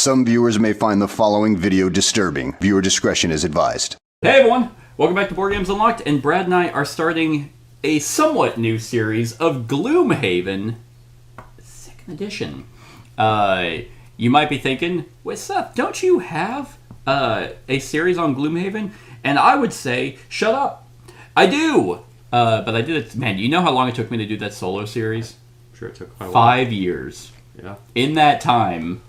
Some viewers may find the following video disturbing. Viewer discretion is advised. Hey everyone, welcome back to Board Games Unlocked, and Brad and I are starting a somewhat new series of Gloomhaven, 2nd edition. You might be thinking, wait Seth, don't you have a series on Gloomhaven? And I would say, shut up. I do! But I did it, man, you know how long it took me to do that solo series? I'm sure it took quite a while. 5 years. Yeah. In that time,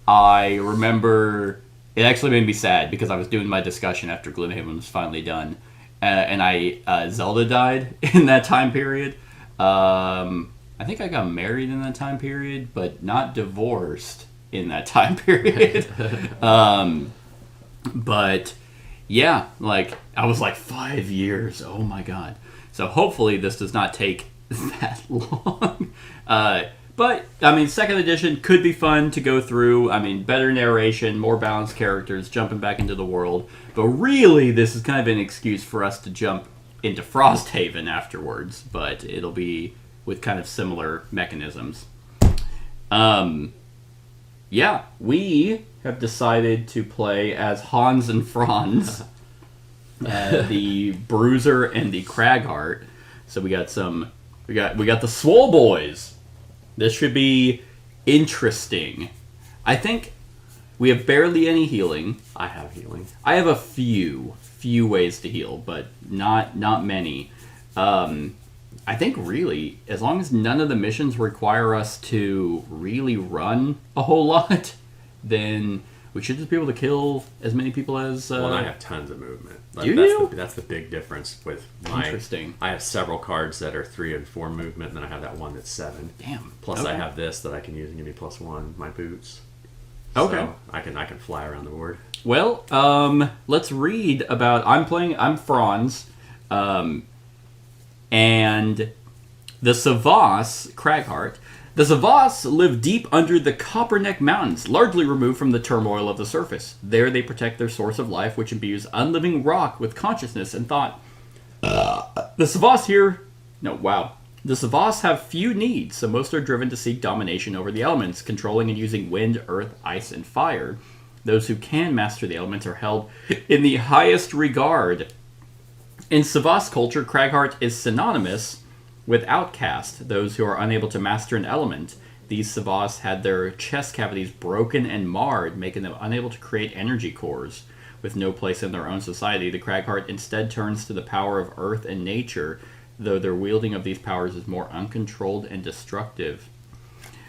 I remember it actually made me sad because I was doing my discussion after Gloomhaven was finally done, and Zelda died in that time period. I think I got married in that time period, but not divorced in that time period. But yeah, like I was like 5 years. Oh my god! So hopefully this does not take that long. But, I mean, 2nd edition could be fun to go through. I mean, better narration, more balanced characters, jumping back into the world. But really, this is kind of an excuse for us to jump into Frosthaven afterwards. But it'll be with kind of similar mechanisms. Yeah, we have decided to play as Hans and Franz, the Bruiser and the Cragheart. So we got the Swole Boys. This should be interesting. I think we have barely any healing. I have healing. I have a few ways to heal, but not many. I think really, as long as none of the missions require us to really run a whole lot, then we should just be able to kill as many people as... Well, I have tons of movement. That's the big difference with my... Interesting. I have several cards that are 3 and 4 movement, and then I have that one that's 7. Damn. Plus okay. I have this that I can use and give me +1, my boots. Okay. So I can fly around the board. Well, let's read about... I'm Franz, and the Savas, Cragheart. The Savas live deep under the Copperneck Mountains, largely removed from the turmoil of the surface. There they protect their source of life, which imbues unliving rock with consciousness and thought. The Savas The Savas have few needs, so most are driven to seek domination over the elements, controlling and using wind, earth, ice, and fire. Those who can master the elements are held in the highest regard. In Savas culture, Cragheart is synonymous with outcast, those who are unable to master an element. These Savas had their chest cavities broken and marred, making them unable to create energy cores. With no place in their own society, the Cragheart instead turns to the power of earth and nature, though their wielding of these powers is more uncontrolled and destructive.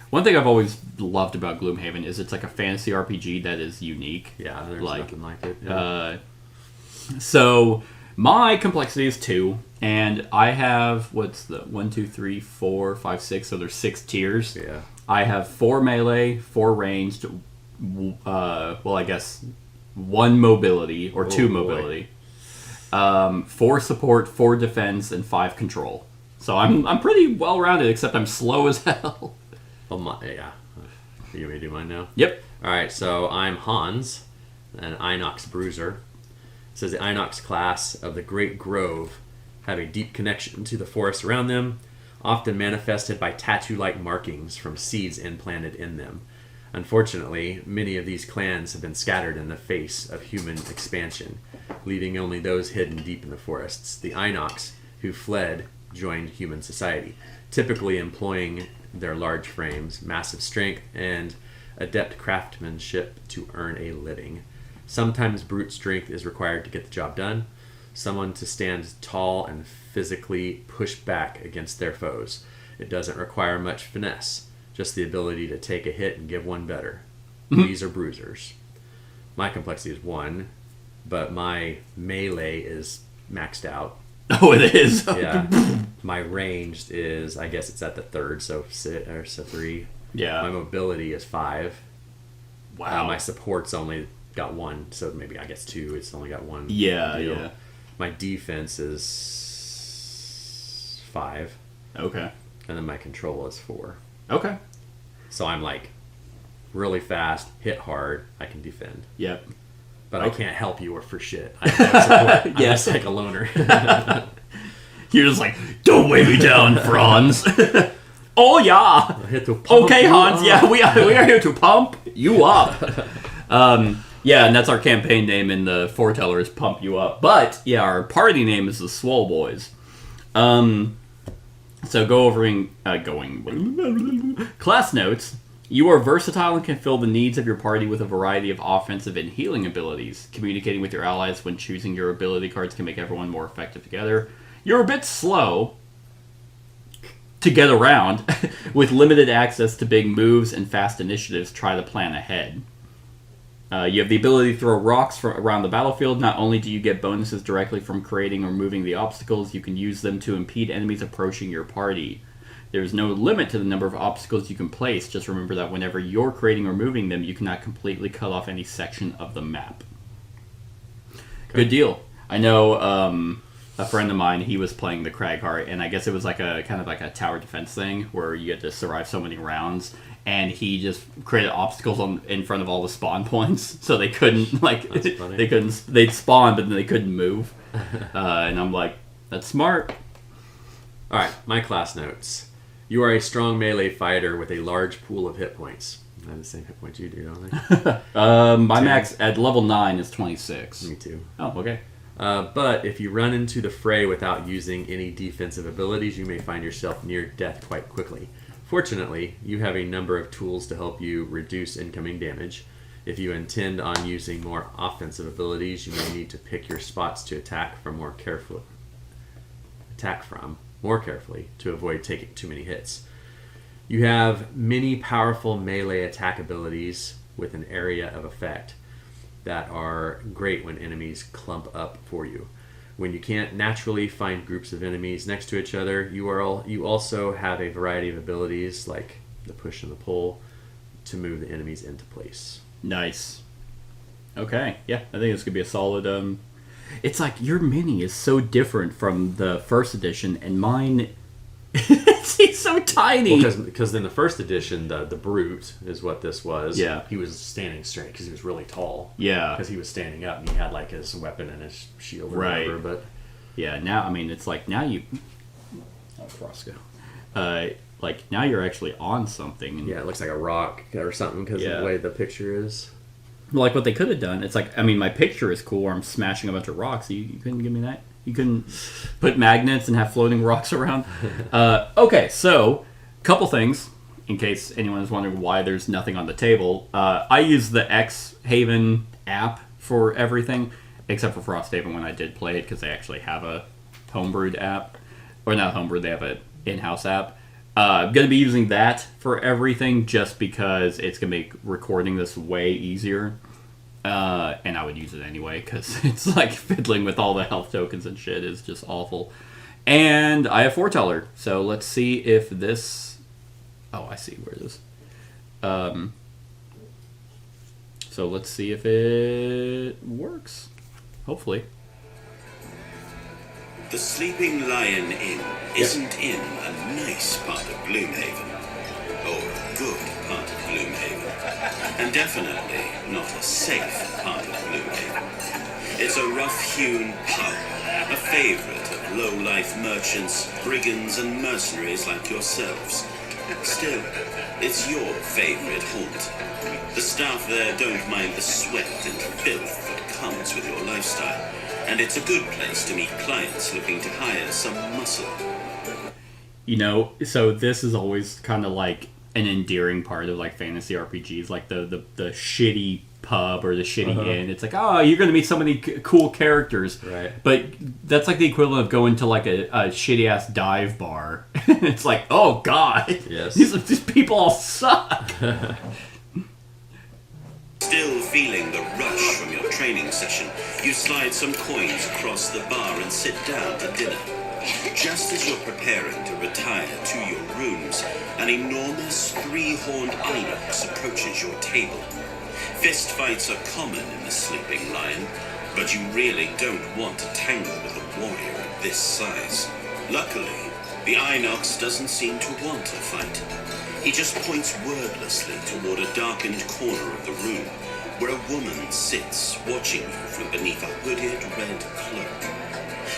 One thing I've always loved about Gloomhaven is it's like a fantasy RPG that is unique. Yeah, there's nothing like it. Yeah. So my complexity is 2. And I have, 1, 2, 3, 4, 5, 6, so there's 6 tiers. Yeah. I have 4 melee, 4 ranged, I guess 1 mobility, or 2 mobility. 4 support, 4 defense, and 5 control. So I'm pretty well-rounded, except I'm slow as hell. Yeah. You want me to do mine now? Yep. Alright, so I'm Hans, an Inox Bruiser. It says the Inox class of the Great Grove have a deep connection to the forest around them, often manifested by tattoo-like markings from seeds implanted in them. Unfortunately, many of these clans have been scattered in the face of human expansion, leaving only those hidden deep in the forests. The Inox, who fled, joined human society, typically employing their large frames, massive strength, and adept craftsmanship to earn a living. Sometimes brute strength is required to get the job done. Someone to stand tall and physically push back against their foes. It doesn't require much finesse, just the ability to take a hit and give one better. These are bruisers. My complexity is 1, but my melee is maxed out. Oh, it is? Yeah. My ranged is, I guess it's at the 3rd, so 3. Yeah. My mobility is 5. Wow. My support's only got 1, so maybe I guess 2. It's only got 1. Yeah, deal. yeah. My defense is 5. Okay. And then my control is 4. Okay. So I'm like really fast, hit hard, I can defend. Yep. But I can't help you or for shit. I have no support. I'm just like a loner. You're just like, don't weigh me down, Franz. Oh yeah. Here to pump Okay, you Hans. up. Yeah, we are here to pump you up. Yeah, and that's our campaign name in the Foreteller is Pump You Up. But yeah, our party name is the Swole Boys. So going class notes. You are versatile and can fill the needs of your party with a variety of offensive and healing abilities. Communicating with your allies when choosing your ability cards can make everyone more effective together. You're a bit slow to get around. With limited access to big moves and fast initiatives, try to plan ahead. You have the ability to throw rocks around the battlefield. Not only do you get bonuses directly from creating or moving the obstacles, you can use them to impede enemies approaching your party. There's no limit to the number of obstacles you can place. Just remember that whenever you're creating or moving them, you cannot completely cut off any section of the map. Okay. Good deal. I know a friend of mine, he was playing the Cragheart, and I guess it was like a kind of like a tower defense thing where you get to survive so many rounds, and he just created obstacles in front of all the spawn points, so they couldn't they'd spawn, but then they couldn't move. And I'm like, that's smart. All right, my class notes. You are a strong melee fighter with a large pool of hit points. I have the same hit points you do, don't I? My max at level 9 is 26. Me too. Oh, okay. But if you run into the fray without using any defensive abilities, you may find yourself near death quite quickly. Fortunately, you have a number of tools to help you reduce incoming damage. If you intend on using more offensive abilities, you may need to pick your spots to attack from more carefully to avoid taking too many hits. You have many powerful melee attack abilities with an area of effect that are great when enemies clump up for you. When you can't naturally find groups of enemies next to each other, you also have a variety of abilities like the push and the pull to move the enemies into place. Nice. Okay, yeah, I think this could be a solid. It's like your mini is so different from the first edition, and mine, he's so tiny. Because in the first edition, the brute is what this was. Yeah. He was standing straight because he was really tall. Yeah. Because he was standing up and he had like his weapon and his shield or Right. whatever. But Yeah, now, I mean, it's like now you... Oh, Frosco. Like, now you're actually on something. And, yeah, it looks like a rock or something because of the way the picture is. Like, what they could have done, it's like, I mean, my picture is cool where I'm smashing a bunch of rocks. You couldn't give me that? You couldn't put magnets and have floating rocks around? Okay, so, couple things, in case anyone is wondering why there's nothing on the table. I use the X-Haven app for everything, except for Frosthaven when I did play it, because they actually have a homebrewed app. Or not homebrewed, they have an in-house app. I'm going to be using that for everything just because it's going to make recording this way easier. And I would use it anyway because it's like fiddling with all the health tokens and shit is just awful. And I have Foreteller, so let's see if this... Oh, I see where it is. So let's see if it works. Hopefully. The Sleeping Lion Inn isn't in a nice part of Gloomhaven, or a good part of Gloomhaven, and definitely not a safe part of Gloomhaven. It's a rough-hewn pub, a favourite of low-life merchants, brigands and mercenaries like yourselves. Still, it's your favourite haunt. The staff there don't mind the sweat and filth that comes with your lifestyle. And it's a good place to meet clients looking to hire some muscle. You know, so this is always kind of like an endearing part of like fantasy RPGs, like the shitty pub or the shitty inn. It's like, oh, you're going to meet so many cool characters. Right. But that's like the equivalent of going to like a shitty ass dive bar. It's like, oh god, yes, these people all suck. Still feeling the rush from your training session, you slide some coins across the bar and sit down to dinner. Just as you're preparing to retire to your rooms, an enormous three-horned inox approaches your table. Fistfights are common in the Sleeping Lion, but you really don't want to tangle with a warrior of this size. Luckily, the inox doesn't seem to want to fight. He just points wordlessly toward a darkened corner of the room, where a woman sits watching you from beneath a hooded red cloak.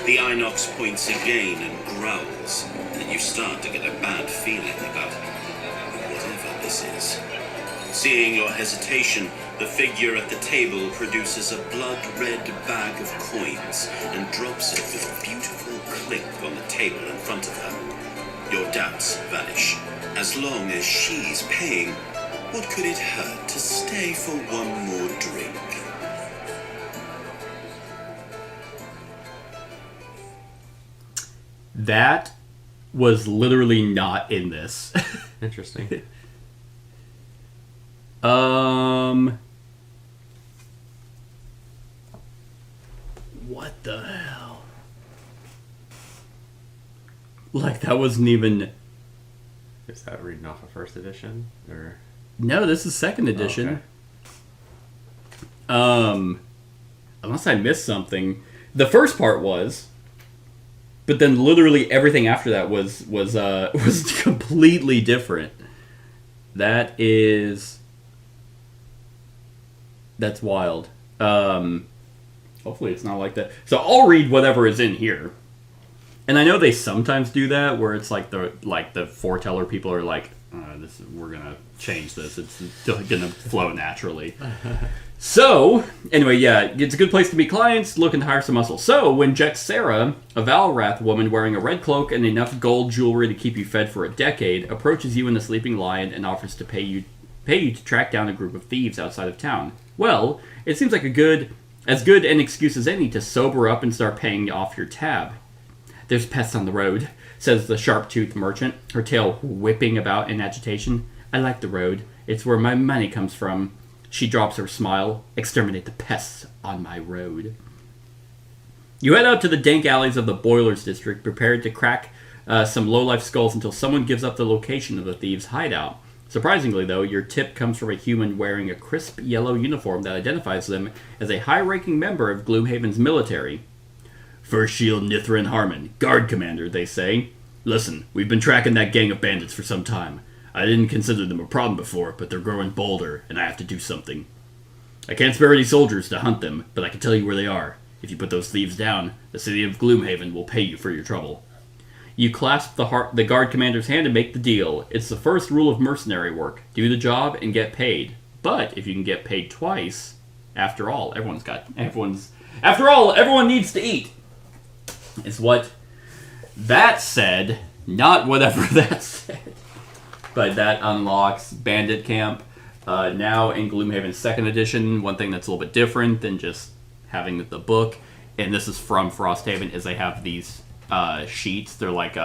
The Inox points again and growls, and you start to get a bad feeling about whatever this is. Seeing your hesitation, the figure at the table produces a blood-red bag of coins and drops it with a beautiful click on the table in front of her. Your doubts vanish. As long as she's paying, what could it hurt to stay for one more drink? That was literally not in this. Interesting. What the hell? Like, that wasn't even... Is that reading off of first edition? Or No, this is second edition. Okay. Unless I missed something. The first part was... But then literally everything after that was completely different. That's wild. Hopefully it's not like that. So I'll read whatever is in here. And I know they sometimes do that where it's like the foreteller people are like, we're gonna change this. It's gonna flow naturally. So, anyway, yeah, it's a good place to meet clients looking to hire some muscle. So, when Jexera, a Valrath woman wearing a red cloak and enough gold jewelry to keep you fed for a decade, approaches you and the Sleeping Lion and offers to pay you to track down a group of thieves outside of town, well, it seems like as good an excuse as any to sober up and start paying off your tab. There's pests on the road, says the sharp-toothed merchant, her tail whipping about in agitation. I like the road. It's where my money comes from. She drops her smile. Exterminate the pests on my road. You head out to the dank alleys of the Boilers District, prepared to crack some low-life skulls until someone gives up the location of the thieves' hideout. Surprisingly, though, your tip comes from a human wearing a crisp yellow uniform that identifies them as a high-ranking member of Gloomhaven's military. First Shield Nithrin Harmon, Guard Commander, they say. Listen, we've been tracking that gang of bandits for some time. I didn't consider them a problem before, but they're growing bolder, and I have to do something. I can't spare any soldiers to hunt them, but I can tell you where they are. If you put those thieves down, the city of Gloomhaven will pay you for your trouble. You clasp the guard commander's hand and make the deal. It's the first rule of mercenary work. Do the job and get paid. But if you can get paid twice, after all, everyone needs to eat. Is what that said, not whatever that said. But that unlocks Bandit Camp. Now in Gloomhaven 2nd Edition, one thing that's a little bit different than just having the book, and this is from Frosthaven, is they have these sheets. They're like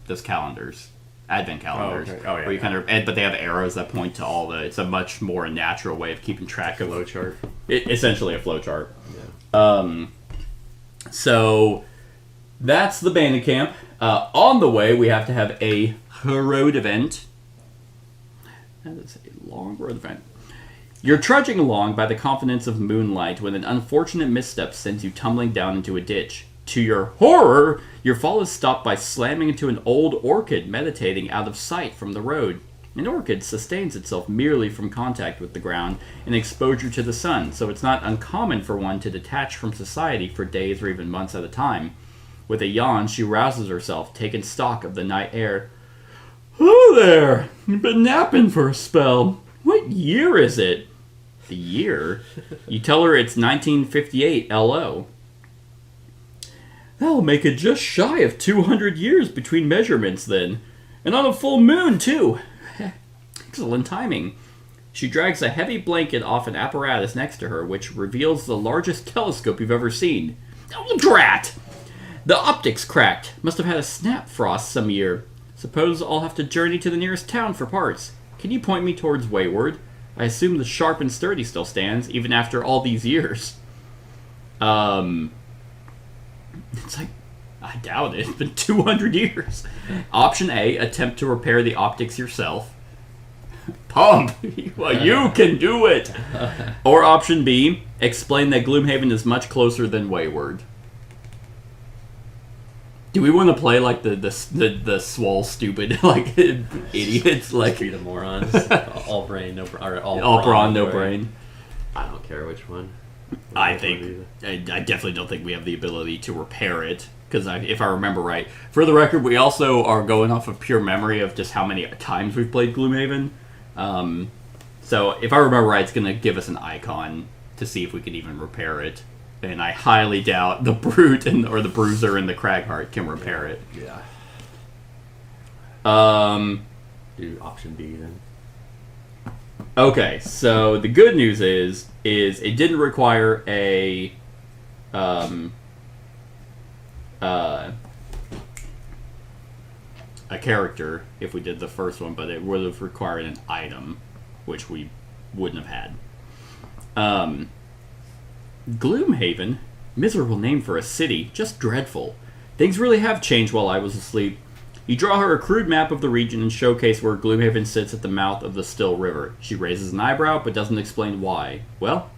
those calendars, advent calendars. Oh, okay. Oh, yeah. Where you kind of, but they have arrows that point to all the. It's a much more natural way of keeping track of flowchart. Essentially a flowchart. Yeah. So that's the Bandit Camp. On the way, we have to have a road event. That is a long road event. You're trudging along by the confidence of moonlight when an unfortunate misstep sends you tumbling down into a ditch. To your horror, your fall is stopped by slamming into an old orchid meditating out of sight from the road. An orchid sustains itself merely from contact with the ground and exposure to the sun, so it's not uncommon for one to detach from society for days or even months at a time. With a yawn, she rouses herself, taking stock of the night air. "Oh there! You've been napping for a spell. What year is it?" The year? You tell her it's 1958 LO. That'll make it just shy of 200 years between measurements then. And on a full moon, too. Excellent timing. She drags a heavy blanket off an apparatus next to her, which reveals the largest telescope you've ever seen. Oh, drat! The optics cracked. Must have had a snap frost some year. Suppose I'll have to journey to the nearest town for parts. Can you point me towards Wayward? I assume the sharp and sturdy still stands, even after all these years. It's like, I doubt it. It's been 200 years. Option A, attempt to repair the optics yourself. Pump! Well, you can do it! Or option B, explain that Gloomhaven is much closer than Wayward. Do we want to play like the swole stupid like idiots like Be the morons. All brain, no brain. all brawn, no brain? I don't care which one. I definitely don't think we have the ability to repair it. Because if I remember right, for the record, we also are going off of pure memory of just how many times we've played Gloomhaven. So if I remember right, it's going to give us an icon to see if we can even repair it. And I highly doubt the Brute or the Bruiser and the Cragheart can repair it. Yeah. Do option B then. Okay, so the good news is it didn't require a character if we did the first one, but it would have required an item, which we wouldn't have had. Gloomhaven, miserable name for a city, just dreadful. Things really have changed while I was asleep. You draw her a crude map of the region and showcase where Gloomhaven sits at the mouth of the Still River. She raises an eyebrow, but doesn't explain why. Well,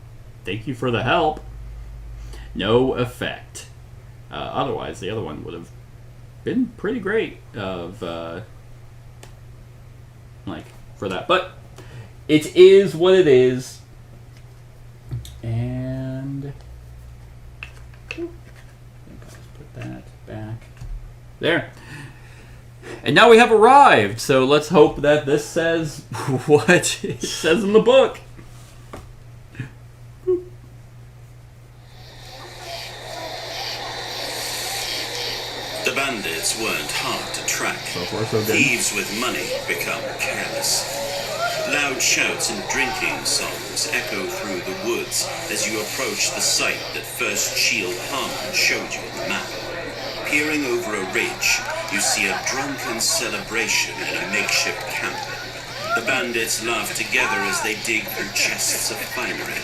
thank you for the help. No effect. Otherwise, the other one would have been pretty great for that. But it is what it is. And I think I'll just put that back there. And now we have arrived, so let's hope that this says what it says in the book. The bandits weren't hard to track. So far, so good. Thieves with money become careless. Loud shouts and drinking songs echo through the woods as you approach the site that first Shield Harmon showed you on the map. Peering over a ridge, you see a drunken celebration in a makeshift camp. The bandits laugh together as they dig through chests of finery.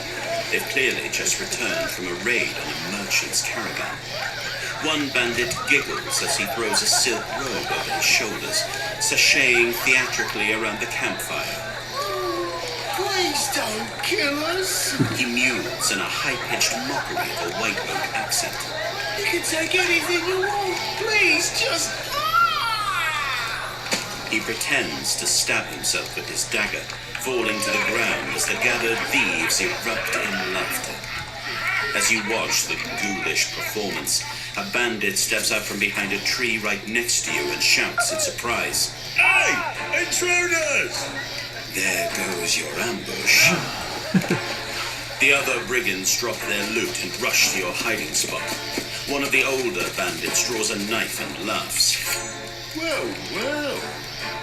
They've clearly just returned from a raid on a merchant's caravan. One bandit giggles as he throws a silk robe over his shoulders, sashaying theatrically around the campfire. Please don't kill us. He mews in a high-pitched mockery of a white-oak accent. You can take anything you want. Please, just... He pretends to stab himself with his dagger, falling to the ground as the gathered thieves erupt in laughter. As you watch the ghoulish performance, a bandit steps out from behind a tree right next to you and shouts in surprise. Hey, intruders! There goes your ambush. The other brigands drop their loot and rush to your hiding spot. One of the older bandits draws a knife and laughs. Well.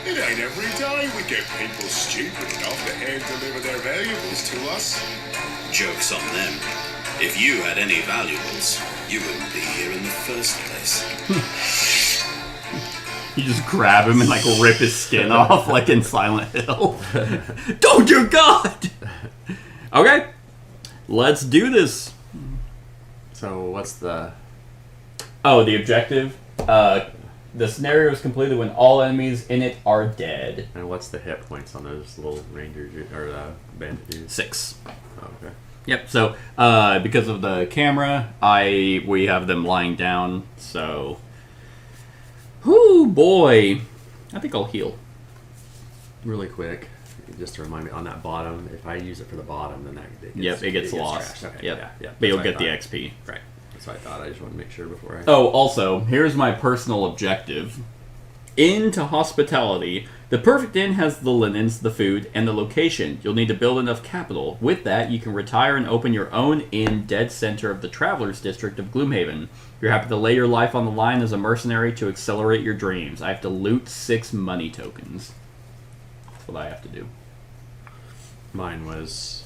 It ain't every day we get people stupid enough to hand deliver their valuables to us. Joke's on them. If you had any valuables, you wouldn't be here in the first place. You just grab him and rip his skin off like in Silent Hill. Don't you, God! Okay, let's do this. So what's the... Oh, the objective? The scenario is completed when all enemies in it are dead. And what's the hit points on those little rangers or bandit dudes? 6. Oh, okay. Yep, so because of the camera, we have them lying down, so... Whoo, boy! I think I'll heal. Really quick, just to remind me, on that bottom, if I use it for the bottom, then it gets lost. Trashed. Okay, yep. yeah. But you'll get the XP. Right. That's what I thought. I just wanted to make sure before I... Oh, also, here's my personal objective. Inn to hospitality. The perfect inn has the linens, the food, and the location. You'll need to build enough capital. With that, you can retire and open your own inn dead center of the Travelers District of Gloomhaven. You're happy to lay your life on the line as a mercenary to accelerate your dreams. I have to loot 6 money tokens. That's what I have to do. Mine was...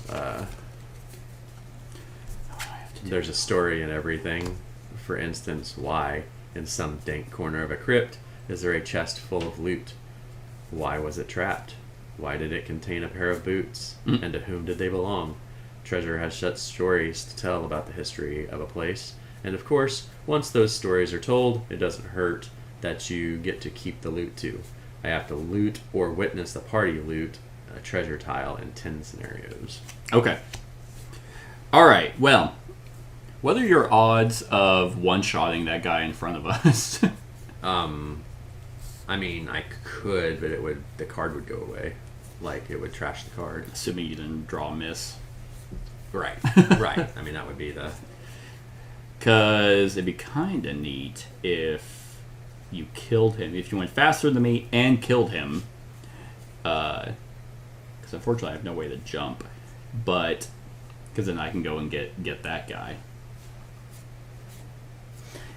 there's a story in everything. For instance, why, in some dank corner of a crypt, is there a chest full of loot? Why was it trapped? Why did it contain a pair of boots? And to whom did they belong? Treasure has such stories to tell about the history of a place. And of course, once those stories are told, it doesn't hurt that you get to keep the loot too. I have to loot or witness the party loot a treasure tile in 10 scenarios. Okay. Alright, well, what are your odds of one-shotting that guy in front of us? I mean, I could, but the card would go away. It would trash the card. Assuming you didn't draw a miss. Right. Right. I mean, that would be the... Because it'd be kind of neat if you killed him. If you went faster than me and killed him. Because unfortunately I have no way to jump. But, because then I can go and get that guy.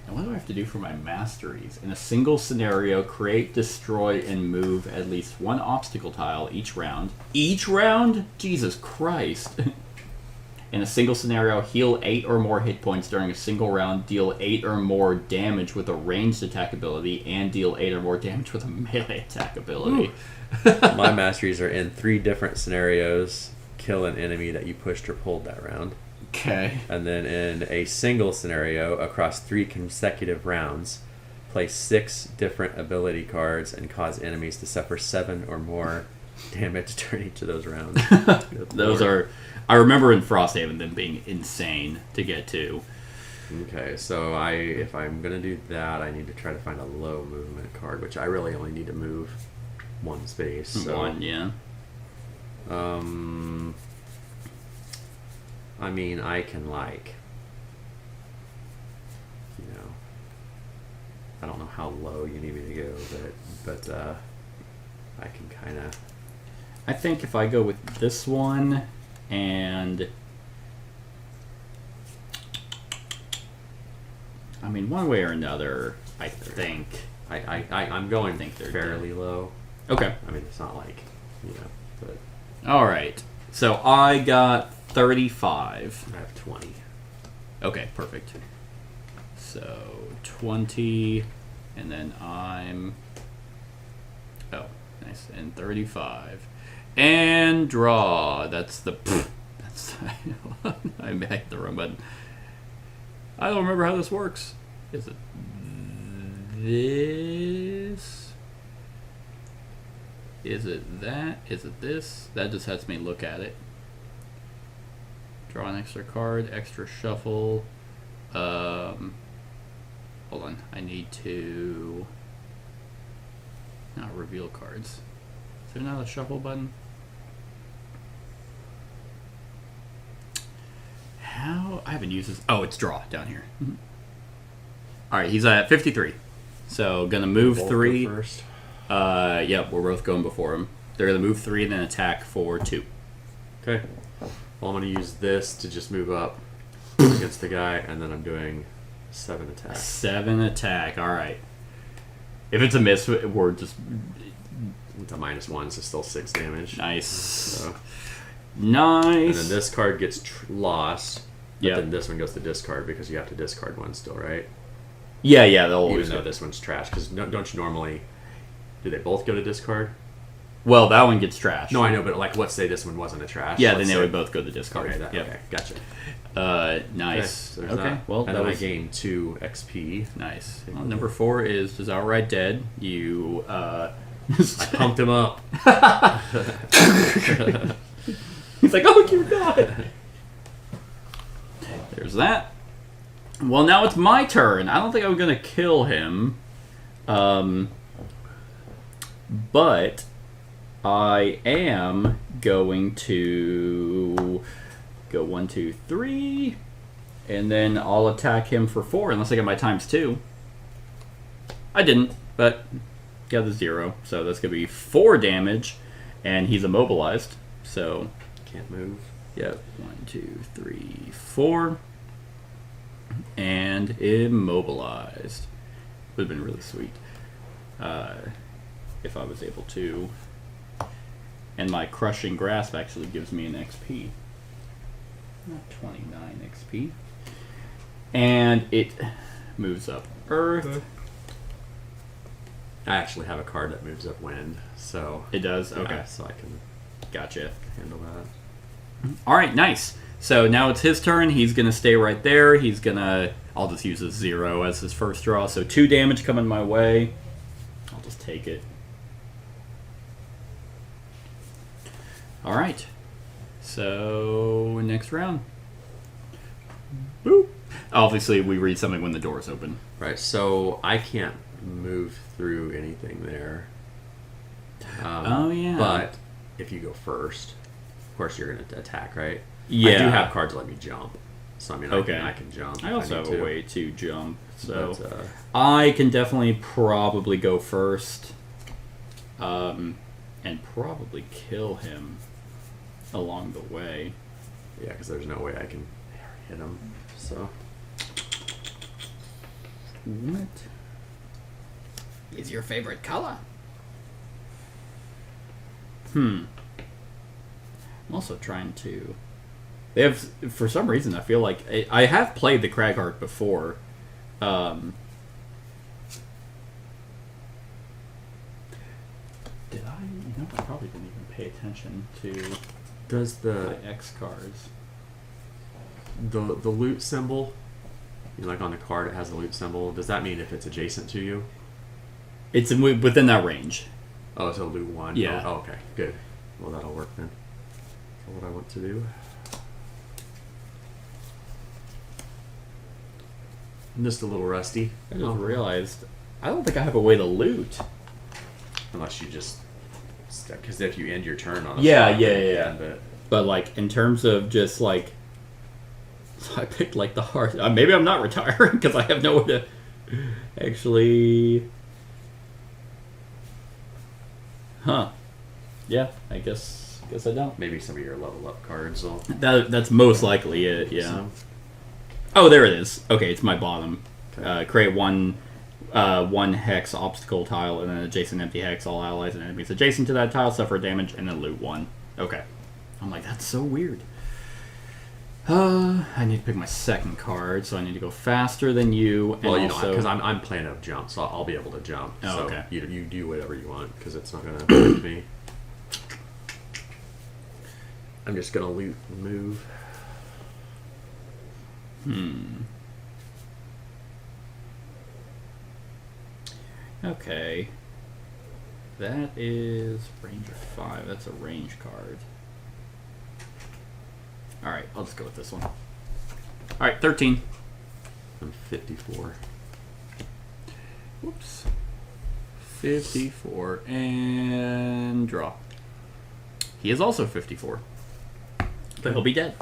And what do I have to do for my masteries? In a single scenario, create, destroy, and move at least one obstacle tile each round. Each round? Jesus Christ. In a single scenario, heal 8 or more hit points during a single round, deal 8 or more damage with a ranged attack ability, and deal 8 or more damage with a melee attack ability. My masteries are in 3 different scenarios. Kill an enemy that you pushed or pulled that round. Okay. And then in a single scenario, across 3 consecutive rounds, play 6 different ability cards and cause enemies to suffer 7 or more damage during each of those rounds. Those are... I remember in Frosthaven them being insane to get to. Okay, so if I'm going to do that, I need to try to find a low movement card, which I really only need to move 1 space. So, One, yeah. I mean, I can, I don't know how low you need me to go, but I can kind of... I think if I go with this one and... I mean, one way or another, I think... I'm going think they're fairly low. Okay. I mean, it's not like, but Alright. So I got 35. I have 20. Okay, perfect. So 20, and then I'm... Oh, nice. And 35. And draw. That's the... That's... I hit the wrong button. I don't remember how this works. Is it this? Is it that? Is it this? That just lets me look at it. Draw an extra card, extra shuffle. Hold on. I need to... Not reveal cards. Is there not a shuffle button? How? I haven't used this. Oh, it's draw down here. Alright, he's at 53. So, gonna move Both 3. go first. Yep, we're both going before him. They're gonna move 3 and then attack for 2. Okay. Well, I'm going to use this to just move up against the guy, and then I'm doing 7 attack. 7 attack, alright. If it's a miss, we're just... It's a -1, so still 6 damage. Nice. So, Nice. and then this card gets lost, but Yep. then this one goes to discard because you have to discard one still, right? Yeah, they'll always Even though go. this one's trash, because don't you normally... Do they both go to discard? Well, that one gets trashed. No, I know, but let's say this one wasn't a trash. Yeah, Let's then they say- would both go to discard. Okay, Yep. okay, gotcha. Nice. So there's Okay, that. well, and that then was I gain 2 XP. nice. Well, number 4 is just outright dead. You, I pumped him up. He's like, oh, dear God. There's that. Well, now it's my turn. I don't think I'm going to kill him. But I am going to go 1, 2, 3. And then I'll attack him for 4, unless I get my ×2. I didn't, but got the 0. So that's going to be 4 damage. And he's immobilized. So... Can't move. Yep. 1, 2, 3, 4. And immobilized. Would have been really sweet. If I was able to. And my crushing grasp actually gives me an XP. Not 29 XP. And it moves up Earth. I actually have a card that moves up wind, so... It does? yeah, Okay. so I can Gotcha. handle that. Alright, nice. So now it's his turn. He's going to stay right there. He's going to... I'll just use a 0 as his first draw. So 2 damage coming my way. I'll just take it. Alright. So, next round. Boop. Obviously, we read something when the door is open. Right, so I can't move through anything there. Oh, yeah. But if you go first, of course you're going to attack, right? Yeah. I do have cards that let me jump. So, I mean, Okay. I can jump. I if also need have a to. way to jump, so But, I can definitely probably go first, and probably kill him along the way. yeah, because there's no way I can hit him. So, What is your favorite color? I'm also trying to. They have, for some reason, I feel like I have played the Cragheart before. Did I? You know, I probably didn't even pay attention to does my X cards. the loot symbol, like on the card it has a loot symbol, does that mean if it's adjacent to you? It's within that range. Oh, it's a loot 1. Yeah. Oh, okay, good. Well, that'll work then. For what I want to do. I'm just a little rusty. I just realized I don't think I have a way to loot. Unless you just... Because if you end your turn on a Yeah, slot, yeah, then you yeah. can, but But like in terms of just like, I picked like the hard. Maybe I'm not retiring because I have no way to actually. Huh? Yeah, I guess I don't. maybe some of your level up cards will... That's most likely it. Yeah. So, Oh, there it is. Okay, it's my bottom. Okay. Create one hex obstacle tile and then adjacent empty hex. All allies and enemies adjacent to that tile suffer damage and then loot 1. Okay. I'm like, that's so weird. I need to pick my second card, so I need to go faster than you. And well, you know, also, because I'm playing a jump, so I'll be able to jump. Oh, so okay. you do whatever you want, because it's not going to affect me. I'm just going to loot and move. Okay. That is Ranger 5. That's a range card. Alright, I'll just go with this one. Alright, 13. I'm 54. Whoops. 54. And draw. He is also 54. But he'll be dead.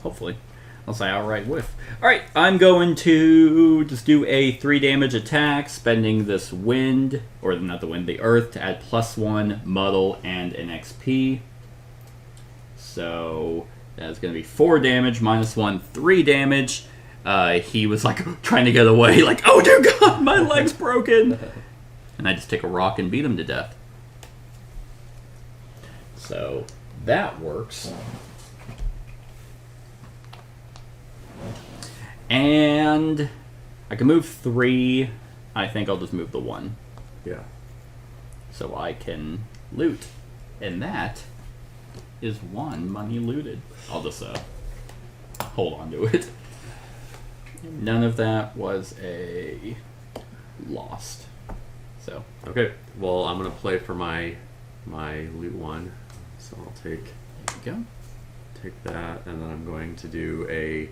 Hopefully. Unless I outright whiff. Alright, I'm going to just do a 3 damage attack, spending this wind, or not the wind, the earth, to add +1, muddle, and an XP. So that's going to be 4 damage, -1, 3 damage. He was like trying to get away, like, oh dear God, my leg's broken. And I just take a rock and beat him to death. So that works. And I can move 3. I think I'll just move the 1. Yeah. So I can loot. And that is 1 money looted. I'll just hold on to it. None of that was a lost. So Okay. Well, I'm going to play for my loot 1. So I'll there you go. take that, and then I'm going to do a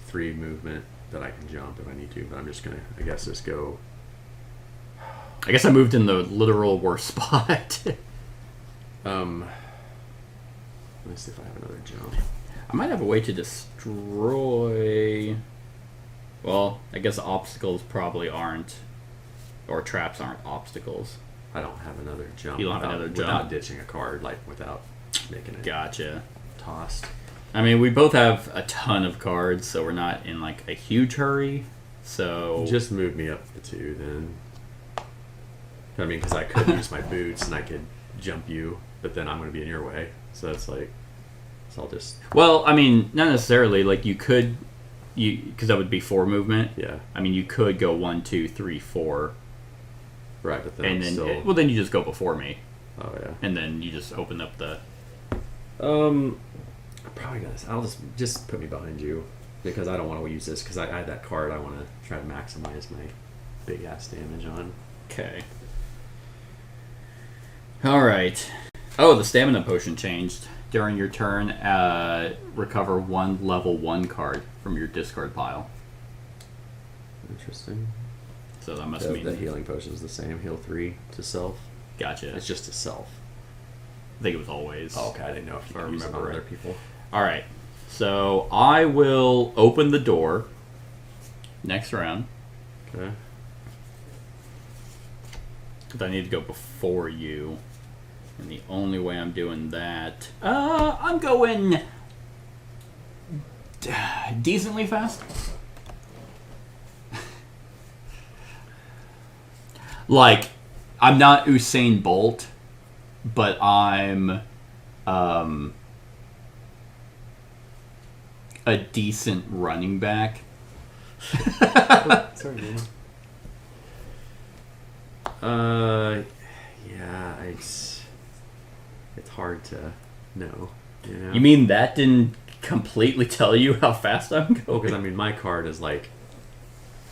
3 movement that I can jump if I need to, but I'm just going to, I guess, just go... I guess I moved in the literal worst spot. Let me see if I have another jump. I might have a way to destroy... Well, I guess obstacles probably aren't... Or traps aren't obstacles. I don't have another jump. You don't have another jump? Without ditching a card, like without making it Gotcha. tossed. I mean, we both have a ton of cards, so we're not in like a huge hurry. So Just move me up the 2 then. I mean, because I could use my boots and I could jump you, but then I'm going to be in your way. So it's like, so I'll just, well, I mean, not necessarily. Like you could, because that would be 4 movement. yeah, I mean, you could go 1, 2, 3, 4, right. But then and I'm then still, well, then you just go before me, oh yeah. and then you just open up the. I'm probably gonna. I'll just put me behind you because I don't want to use this because I had that card. I want to try to maximize my big ass damage on. Okay. All right. Oh, the stamina potion changed. During your turn, recover 1 level 1 card from your discard pile. Interesting. So that must The, mean the healing potion is the same. Heal 3 to self. Gotcha. It's just to self. I think it was always. Oh, okay. I didn't know if you I could use it on remember other it. people. All right. So I will open the door next round. Okay. Because I need to go before you. And the only way I'm doing that... I'm going... decently fast. Like, I'm not Usain Bolt, but I'm... a decent running back. Sorry, man. Yeah, it's hard to know. You know? You mean that didn't completely tell you how fast I'm going? Well, because I mean, my card is like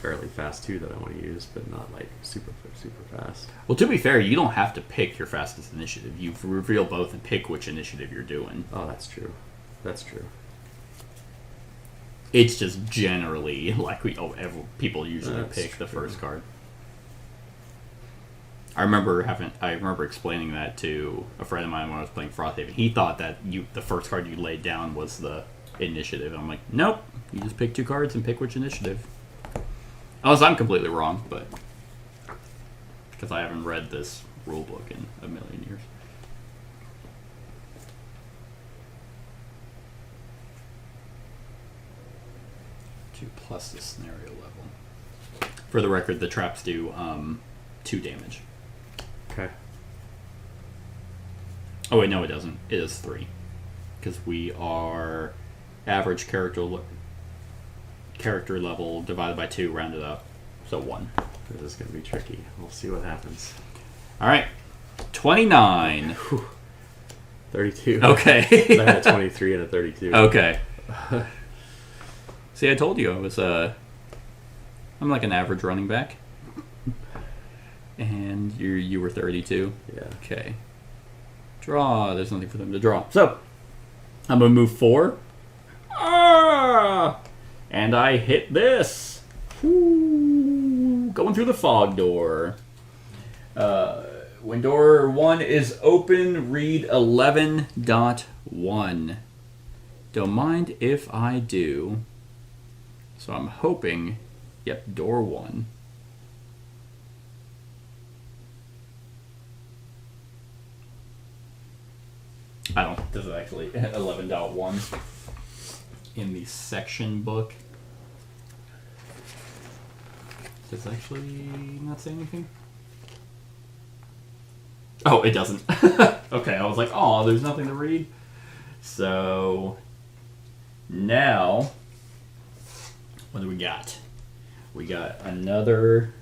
fairly fast too that I want to use, but not like super fast. Well, to be fair, you don't have to pick your fastest initiative. You reveal both and pick which initiative you're doing. Oh, that's true. That's true. It's just generally like people usually That's pick the true. first card. I remember explaining that to a friend of mine when I was playing Frosthaven. He thought that the first card you laid down was the initiative. I'm like, nope. You just pick 2 cards and pick which initiative. Unless I'm completely wrong, but because I haven't read this rule book in a million years. Plus the scenario level. For the record, the traps do 2 damage. Okay. Oh wait, no, it doesn't. It is 3 because we are average character level divided by 2, rounded up, so 1. This is gonna be tricky. We'll see what happens. All right, 29. 32. Okay. I had a 23 and a 32. Okay. See, I told you I was I'm like an average running back. And you were 32. Yeah. Okay. Draw. There's nothing for them to draw. So I'm gonna move 4. And I hit this. Ooh, going through the fog door. When door 1 is open, read 11.1. Don't mind if I do. So I'm hoping, yep, door 1. I don't, this is actually 11.1 in the section book. Does it actually not say anything? Oh, it doesn't. Okay, I was like, oh, there's nothing to read. So, now... what do we got? We got another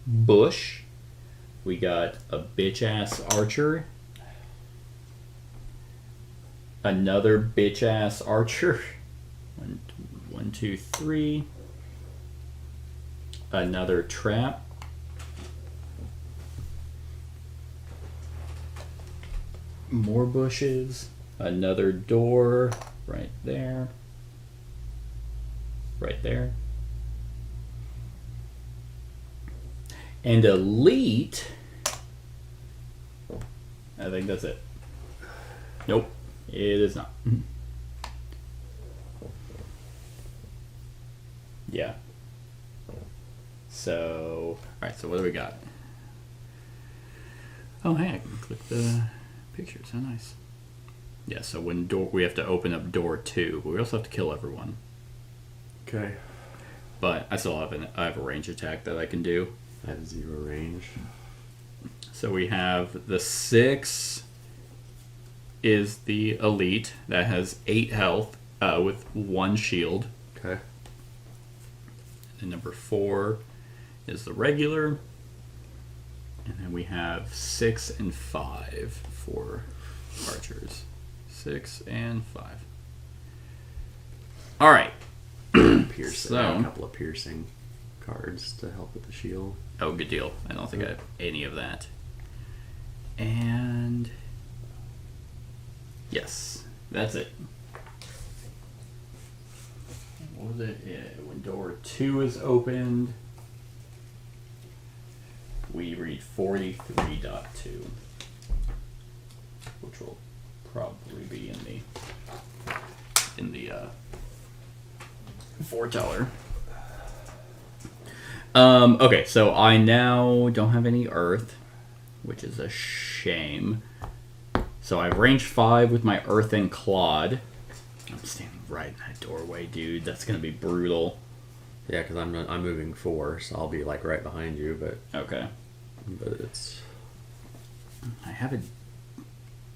bush. We got a bitch-ass archer. Another bitch-ass archer. 1, 2, 3. Another trap. More bushes. Another door right there. Right there. And elite. I think that's it. Nope, it is not. Yeah. So, alright, so what do we got? Oh, hey, I can click the pictures. How nice. Yeah, so when we have to open up door 2, but we also have to kill everyone. Okay. But I still have I have a range attack that I can do. I have 0 range. So we have the 6 is the elite that has 8 health with 1 shield. Okay. And number 4 is the regular. And then we have 6 and 5 for archers. 6 and 5. All right. Piercing. I have a couple of piercing cards to help with the shield. Oh, good deal. I don't think I have any of that. And yes, that's it. What was it? Yeah, when door 2 is opened, we read 43.2, which will probably be in the in the foreteller. Okay, so I now don't have any earth, which is a shame. So I have range 5 with my earth and clod. I'm standing right in that doorway, dude. That's gonna be brutal. Yeah, because I'm moving 4, so I'll be like right behind you. But Okay. it's I have a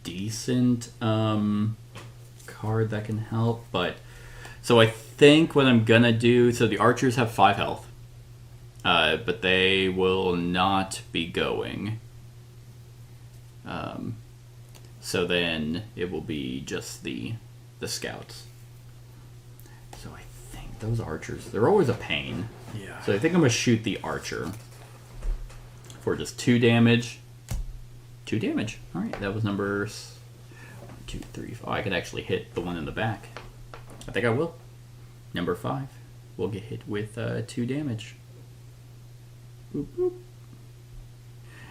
decent card that can help, but so I think what I'm gonna do. So the archers have 5 health, but they will not be going. So then it will be just the scouts. So I think those archers, they're always a pain. yeah. So I think I'm gonna shoot the archer for just 2 damage. 2 damage. All right, that was number 1, 2, 3, 4. I could actually hit the one in the back. I think I will. Number 5 will get hit with 2 damage. Boop, boop.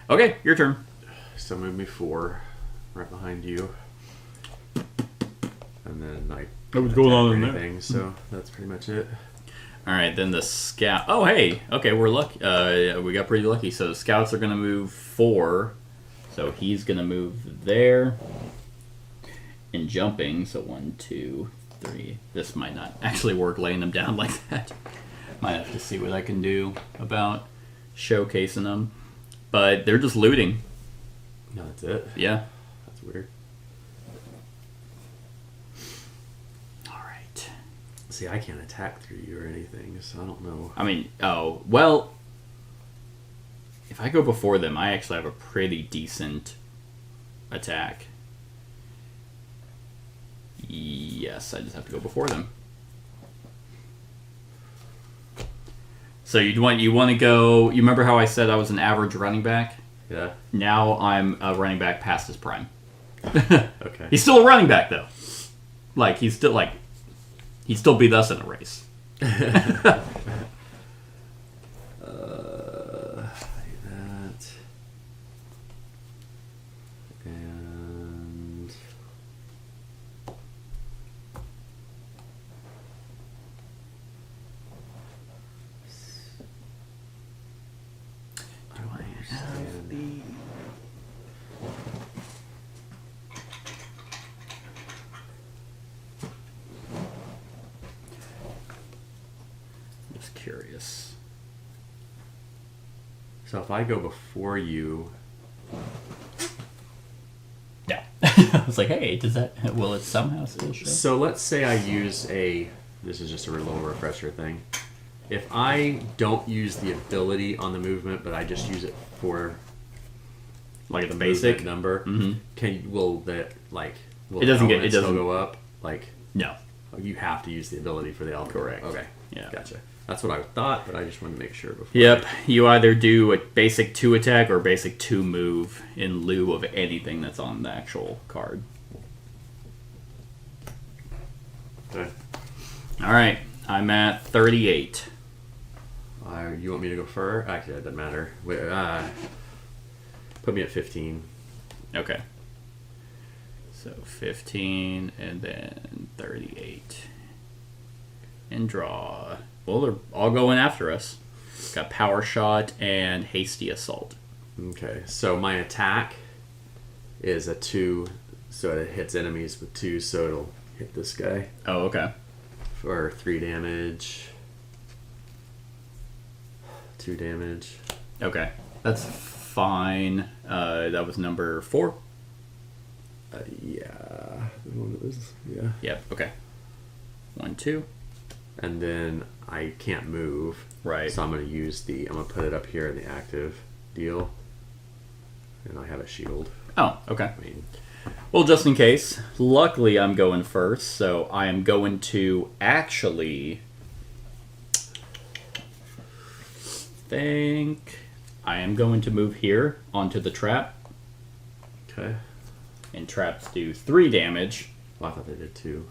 Okay, your turn. So move me 4, right behind you, and then I. What's going on in there? Anything, so that's pretty much it. All right, then the scout. Oh, hey. Okay, we're lucky. We got pretty lucky. So the scouts are gonna move 4. So he's gonna move there. And jumping. So 1, 2, 3. This might not actually work laying them down like that. Might have to see what I can do about showcasing them. But they're just looting. No, that's it. Yeah. That's weird. All right. See, I can't attack through you or anything, so I don't know. I mean, oh well. If I go before them, I actually have a pretty decent attack. Yes, I just have to go before them. So you want to go? You remember how I said I was an average running back? Yeah. Now I'm a running back past his prime. Okay. He's still a running back though. He'd still beat us in a race. That. And Do I have the? Just curious. so if I go before you, Yeah. I was like, hey, will it somehow still show? so let's say I use a. This is just a little refresher thing. If I don't use the ability on the movement, but I just use it for Like the basic? number, will that will It doesn't the get- it elements still doesn't- go up? No. You have to use the ability for the element. Correct. Okay. Yeah. Gotcha. That's what I thought, but I just wanted to make sure before. Yep. You either do a basic 2 attack or basic 2 move in lieu of anything that's on the actual card. Okay. All right. I'm at 38. You want me to go first? Actually, that doesn't matter. Wait, put me at 15. Okay. So 15 and then 38. And draw. Well, they're all going after us. Got power shot and hasty assault. Okay, so my attack is a 2, so it hits enemies with 2, so it'll hit this guy Oh, okay. for 3 damage. 2 damage. Okay. That's fine. That was number 4. Yeah. One of those, yeah. Yep. Okay. 1, 2. And then I can't move. Right. So I'm going to put it up here in the active deal. And I have a shield. Oh, okay. I mean, Well, just in case, luckily I'm going first, so I am going to actually think I am going to move here onto the trap, okay. and traps do 3 damage. Well, I thought they did 2.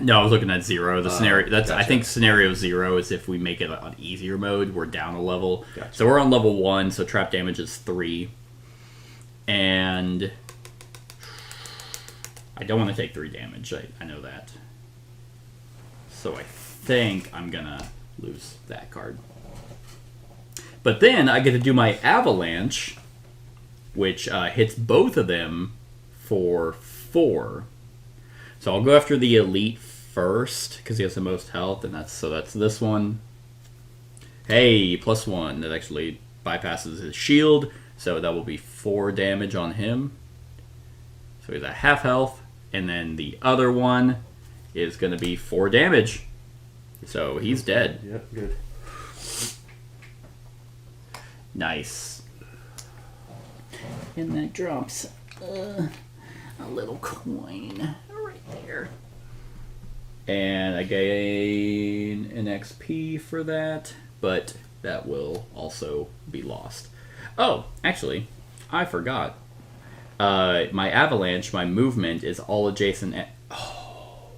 No, I was looking at 0. The scenario I gotcha. think scenario 0 is if we make it on easier mode, we're down a level. Gotcha. So we're on level 1, so trap damage is 3. And I don't want to take 3 damage. I know that. So I think I'm gonna lose that card. But then I get to do my avalanche, which hits both of them for 4. So I'll go after the elite first because he has the most health, and that's this one. Hey, +1. That actually bypasses his shield, so that will be 4 damage on him. So he's at half health, and then the other one is going to be 4 damage. So he's dead. Yep, good. Nice. And that drops a little coin right there. And I gain an XP for that, but that will also be lost. Oh, actually, I forgot. My avalanche, my movement is all adjacent. Oh,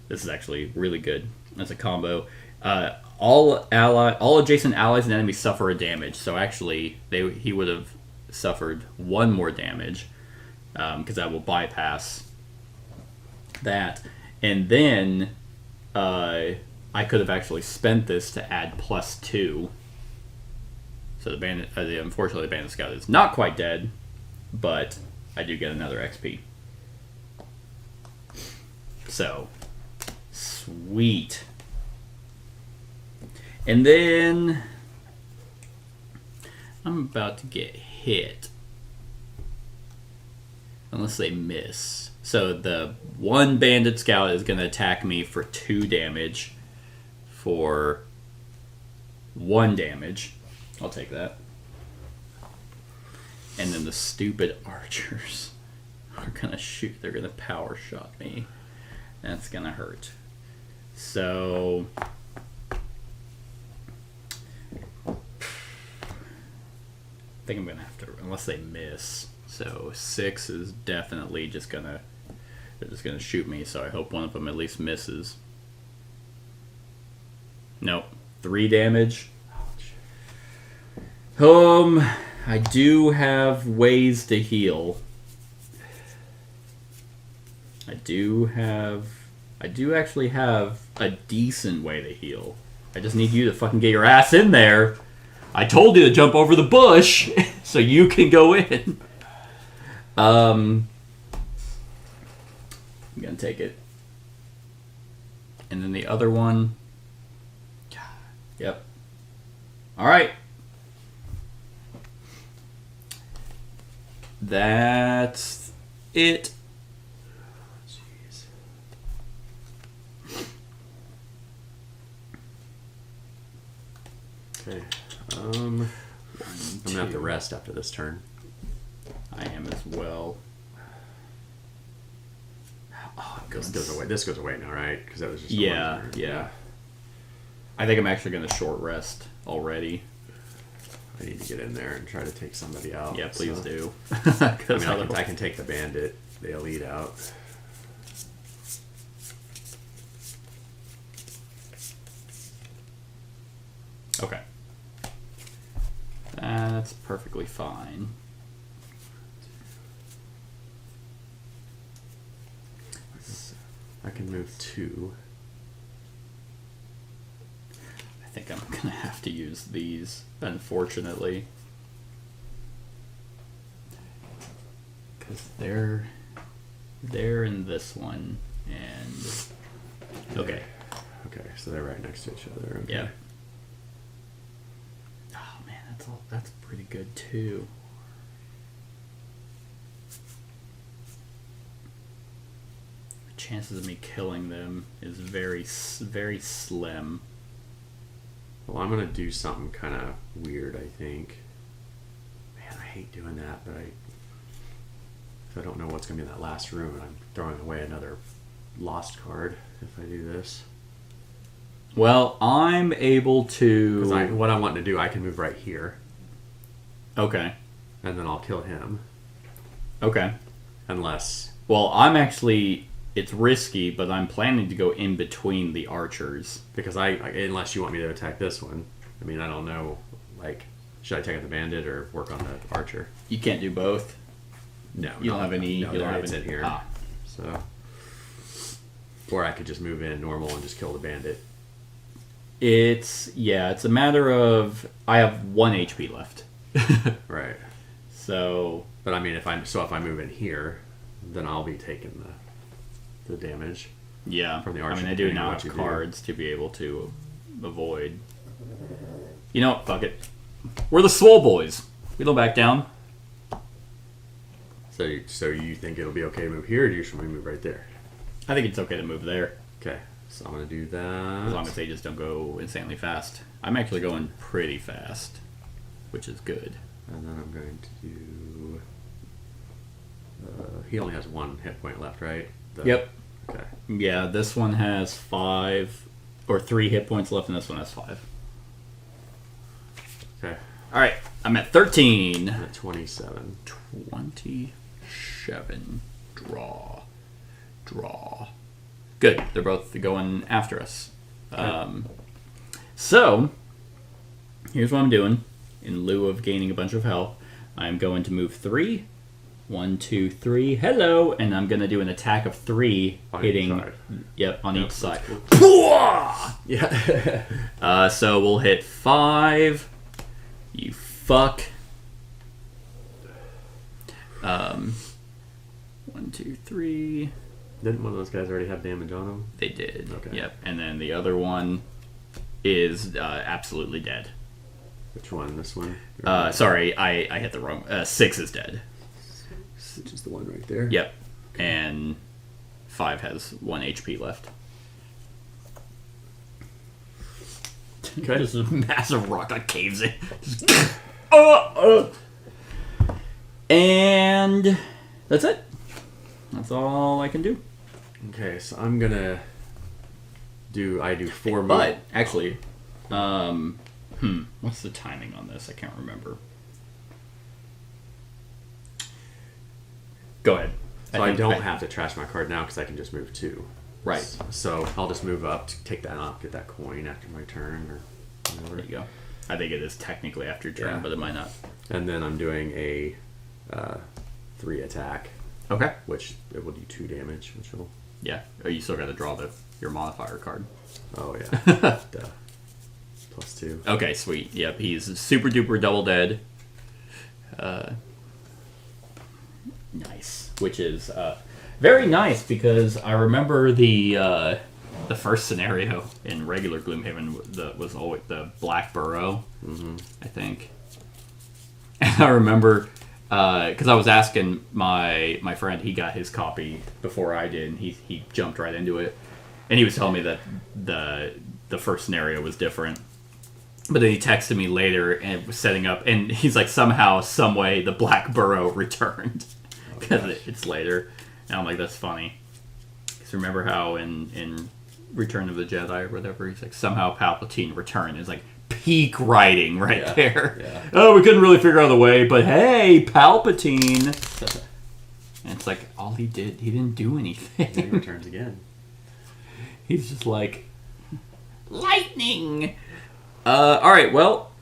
this is actually really good. That's a combo. All adjacent allies and enemies suffer a damage. So actually, he would have suffered 1 more damage because that will bypass that. And then I could have actually spent this to add +2. So the bandit, unfortunately, the bandit scout is not quite dead, but I do get another XP. So sweet. And then I'm about to get hit. Unless they miss. So the one bandit scout is going to attack me for 2 damage. For 1 damage. I'll take that. And then the stupid archers are going to shoot. They're going to power shot me. That's going to hurt. So I think I'm going to have to, unless they miss. So 6 is definitely just going to, they're just going to shoot me. So I hope one of them at least misses. Nope. 3 damage. I do have ways to heal. I do actually have a decent way to heal. I just need you to fucking get your ass in there. I told you to jump over the bush so you can go in. I'm gonna take it. And then the other one. Yep. Alright. That's it. Jeez. Okay. I'm gonna have to rest after this turn. I am as well. Oh, This goes away. This goes away now, right? Because that was just yeah. I think I'm actually going to short rest already. I need to get in there and try to take somebody out. Yeah, please do. I can take the bandit, the elite out. Okay. That's perfectly fine. I can move 2. I think I'm going to have to use these, unfortunately. Because they're in this one, and... Okay. Okay, so they're right next to each other. Okay. Yep. Oh man, that's pretty good too. The chances of me killing them is very, very slim. Well, I'm gonna do something kind of weird, I think. Man, I hate doing that, but I don't know what's gonna be in that last room, and I'm throwing away another lost card if I do this. Well, I'm able to... Because what I want to do, I can move right here. Okay. And then I'll kill him. Okay. Unless... Well, I'm actually... It's risky, but I'm planning to go in between the archers. Because unless you want me to attack this one. I mean, I don't know. Like, should I take out the bandit or work on the archer? You can't do both? No. You don't have any... No, you don't have it's any in here. Ah. So... Or I could just move in normal and just kill the bandit. It's a matter of I have 1 HP left. Right. So, But I mean, if I move in here, then I'll be taking the damage. yeah. From the I archer, mean, I do depending on now what have you do. cards to be able to avoid. You know what? Fuck it. We're the Swole Boys. We don't back down. So you think it'll be okay to move here, or should we move right there? I think it's okay to move there. Okay, so I'm gonna do that. As long as they just don't go insanely fast. I'm actually going pretty fast, which is good. And then I'm going to do. He only has 1 hit point left, right? Yep. Okay. Yeah, this one has 5 or 3 hit points left, and this one has 5. Okay. All right, I'm at 13. I'm at 27. 27. Draw. Good. They're both going after us. So, here's what I'm doing. In lieu of gaining a bunch of health, I'm going to move 3. 1, 2, 3. Hello! And I'm going to do an attack of 3, On hitting. each side. Yep, on Yep, each side. that's cool. Yeah. So we'll hit 5. You fuck. 1, 2, 3. Didn't one of those guys already have damage on him? They did. Okay. Yep. And then the other one is absolutely dead. Which one? This one? Sorry, I hit the wrong. 6 is dead. Which is the one right there? Yep. And 5 has 1 HP left. Okay. Just a massive rock that caves in. And that's it. That's all I can do. Okay, so I'm gonna do 4 But actually, what's the timing on this? I can't remember. Go ahead. So I think don't have to trash my card now because I can just move 2. Right. So I'll just move up to take that up, get that coin after my turn or whatever. There you go. I think it is technically after your turn, Yeah. but it might not. And then I'm doing a 3 attack, Okay. which it will do 2 damage, which will. Yeah. Oh, you still got to draw your modifier card. Oh yeah. Duh. +2. Okay, sweet. Yep, he's super duper double dead. Nice. Which is very nice because I remember the first scenario in regular Gloomhaven was always the Black Burrow, I think. And I remember because I was asking my friend, he got his copy before I did, and he jumped right into it, and he was telling me that the first scenario was different. But then he texted me later and was setting up, and he's like, somehow, some way, the Black Burrow returned because it's later. And I'm like, that's funny. Because remember how in Return of the Jedi or whatever, he's like, somehow Palpatine returned. It's like peak writing right there. Yeah. Oh, we couldn't really figure out the way, but hey, Palpatine. And it's like, all he didn't do anything. And then he returns again. He's just like, lightning. Alright, well,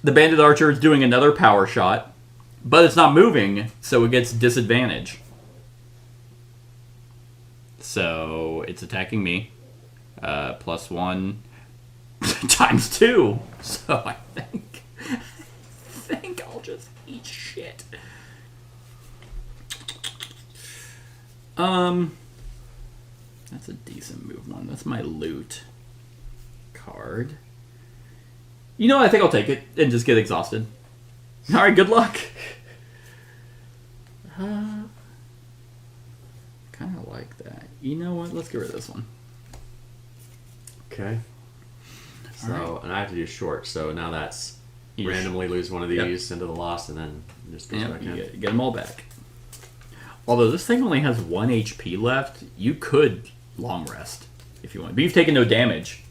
the Bandit Archer is doing another power shot, but it's not moving, so it gets disadvantage. So, it's attacking me. +1 times 2. So, I think I'll just eat shit. That's a decent move one. That's my loot card. You know, I think I'll take it and just get exhausted. Alright, good luck. Kind of like that. You know what? Let's get rid of this one. Okay. So, Alright. and I have to do short, so now that's You randomly lose one of these into the lost and then just goes Yep, back you in. get them all back. Although this thing only has 1 HP left, you could long rest if you want. But you've taken no damage,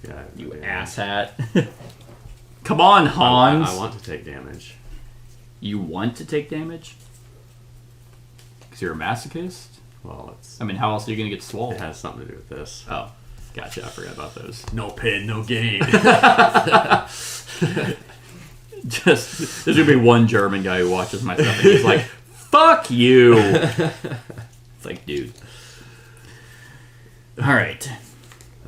Yeah, you yeah. asshat. Come on, Hans. I want to take damage. You want to take damage? Because you're a masochist? Well, it's I mean, how else are you going to get it swole? has something to do with this. Oh, gotcha. I forgot about those. No pain, no gain. Just there's gonna be one German guy who watches my stuff and he's like, "Fuck you." It's like, dude. All right.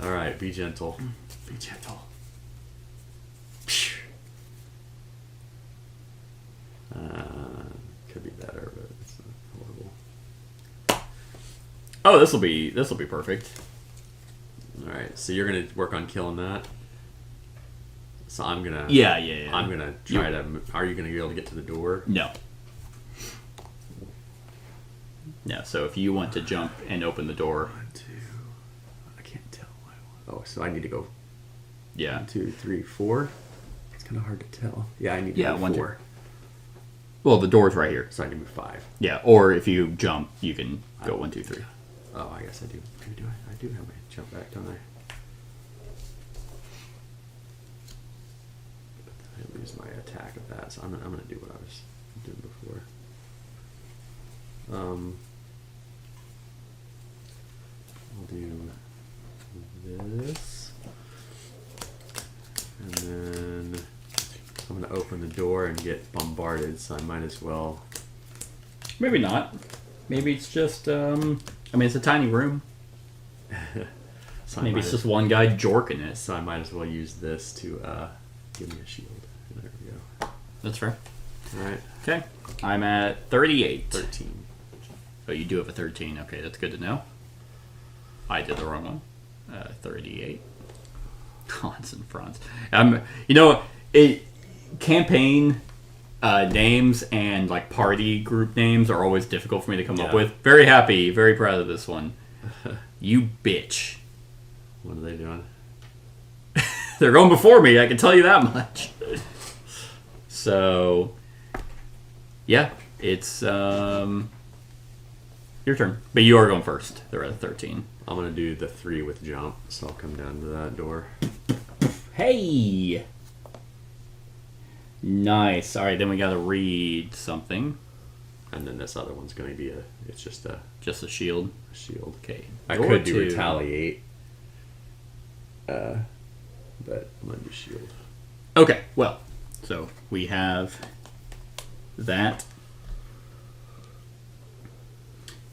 All right, be gentle. Be gentle. Could be better, but it's not horrible. Oh, this will be perfect. All right, so you're gonna work on killing that. So I'm gonna. Yeah. I'm gonna try to. Are you gonna be able to get to the door? No. No. So if you want to jump and open the door. 1, 2. I can't tell. Oh, so I need to go. Yeah. 1, 2, 3, 4. It's kind of hard to tell. Yeah, I need to go 1, 2. 4. Well, the door's right here. So I need to move 5. Yeah. Or if you jump, you can go 1, 2, 3. Oh, I guess I do. Maybe I do have my jump back, don't I? I lose my attack of that, so I'm gonna do what I was doing before. I'll do this, and then I'm gonna open the door and get bombarded. So I might as well. Maybe not. Maybe it's just. I mean, it's a tiny room. So Maybe it's just one guy jorking it. So I might as well use this to give me a shield. There we go. That's fair. All right. Okay. I'm at 38. 13. Oh, you do have a 13. Okay, that's good to know. I did the wrong one. 38. Cons and fronts. Campaign names and like party group names are always difficult for me to come up with. Very happy, very proud of this one. You bitch. What are they doing? They're going before me, I can tell you that much. So, yeah, it's your turn. But you are going first. They're at 13. I'm going to do the 3 with jump, so I'll come down to that door. Hey! Nice. All right, then we got to read something. And then this other one's going to be just a shield. shield. Okay. I Door could do 2. retaliate. But I'm going to do shield. Okay, well, so we have that.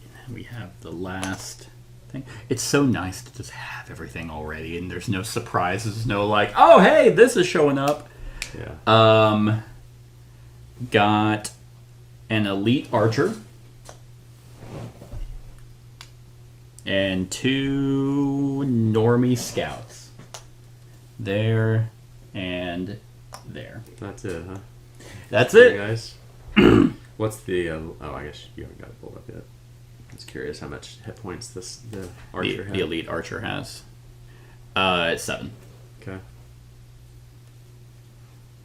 And then we have the last thing. It's so nice to just have everything already, and there's no surprises, no like, oh, hey, this is showing up. Yeah. Got an elite archer. And 2 normie scouts. There and there. That's it, huh? That's Hey, it. guys. What's the... oh, I guess you haven't got it pulled up yet. I was curious how much hit points the archer has. The elite archer has. It's 7. Okay.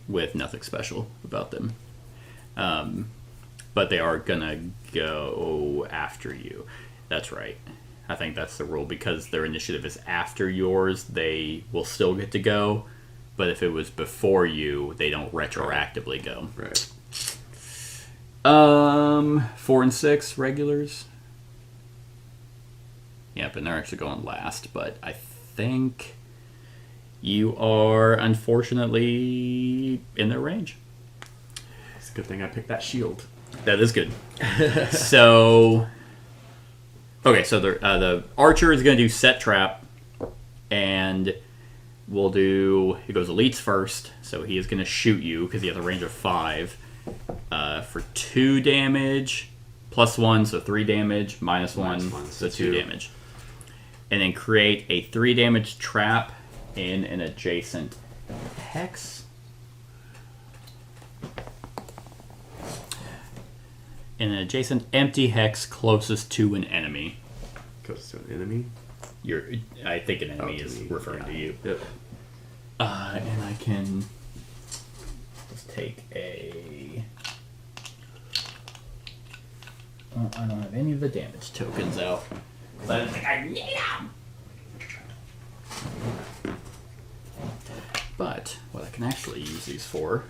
With nothing special about them. But they are gonna go after you. That's right. I think that's the rule, because their initiative is after yours, they will still get to go. But if it was before you, they don't retroactively go. Right. 4 and 6 regulars. Yep, and they're actually going last, but I think you are unfortunately in their range. It's a good thing I picked that shield. That is good. So, okay, so the archer is going to do set trap, and we'll do, it goes elites first, so he is going to shoot you because he has a range of 5 for 2 damage, +1, so 3 damage, -1, so 2 damage. And then create a 3 damage trap in an adjacent hex. In an adjacent empty hex closest to an enemy. Close to an enemy? I think an enemy to is me. referring to you. Yep. And I can just take a... Well, I don't have any of the damage tokens out. I don't think I need them! But what I can actually use these for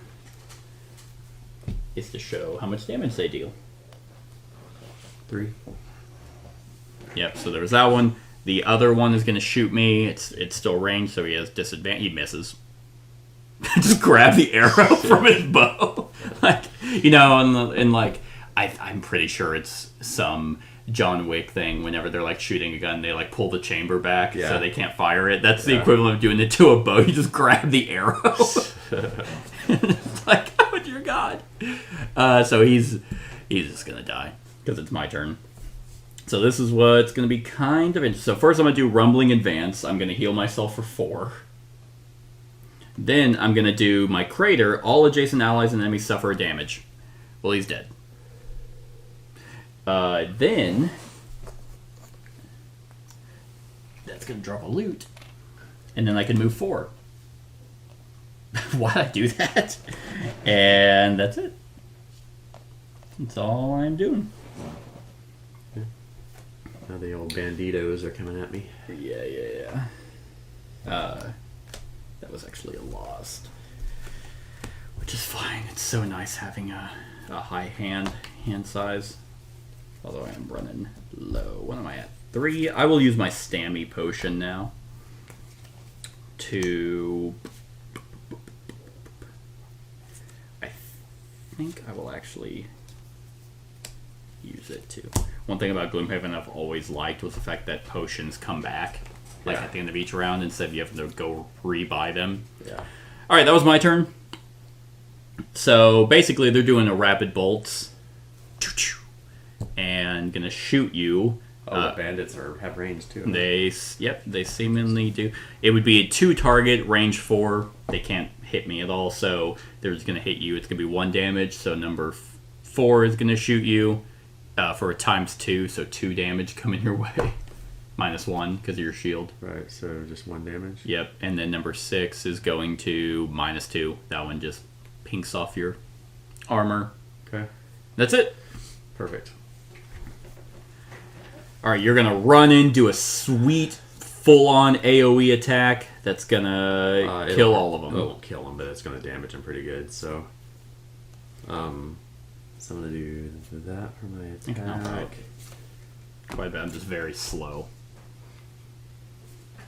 is to show how much damage they deal. 3. Yep, so there's that one. The other one is going to shoot me. It's still ranged, so he has disadvantage. He misses. Just grab the arrow from his bow. I'm pretty sure it's some John Wick thing. Whenever they're like shooting a gun, they like pull the chamber back Yeah. so they can't fire it. That's the equivalent of doing it to a bow. You just grab the arrow. It's like, oh dear God. So he's just gonna die because it's my turn. So this is what's gonna be kind of interesting. So first I'm gonna do Rumbling Advance. I'm gonna heal myself for 4. Then I'm gonna do my Crater. All adjacent allies and enemies suffer damage. Well, he's dead. Then that's gonna drop a loot, and then I can move 4. Why'd I do that? And that's it. That's all I'm doing. Now the old banditos are coming at me. Yeah. That was actually a lost, which is fine. It's so nice having a high hand size. Although I am running low. What am I at? 3. I will use my Stammy potion now to... I think I will actually use it too. One thing about Gloomhaven I've always liked was the fact that potions come back like at the end of each round instead of you having to go re-buy them. Yeah. Alright, that was my turn. So basically they're doing a rapid bolts. And gonna shoot you. The bandits have range too. They seemingly do. It would be a 2 target, range 4. They can't hit me at all, so they're just gonna hit you. It's gonna be 1 damage. So number 4 is gonna shoot you for a ×2, so 2 damage coming your way. -1 because of your shield. Right. So just 1 damage. Yep. And then number 6 is going to -2. That one just pinks off your armor. Okay. That's it. Perfect. Alright, you're gonna run in, do a sweet, full-on AoE attack that's gonna kill all of them. It won't kill them, but it's gonna damage them pretty good, so... so I'm gonna do that for my attack. Quite a bit, I'm just very slow.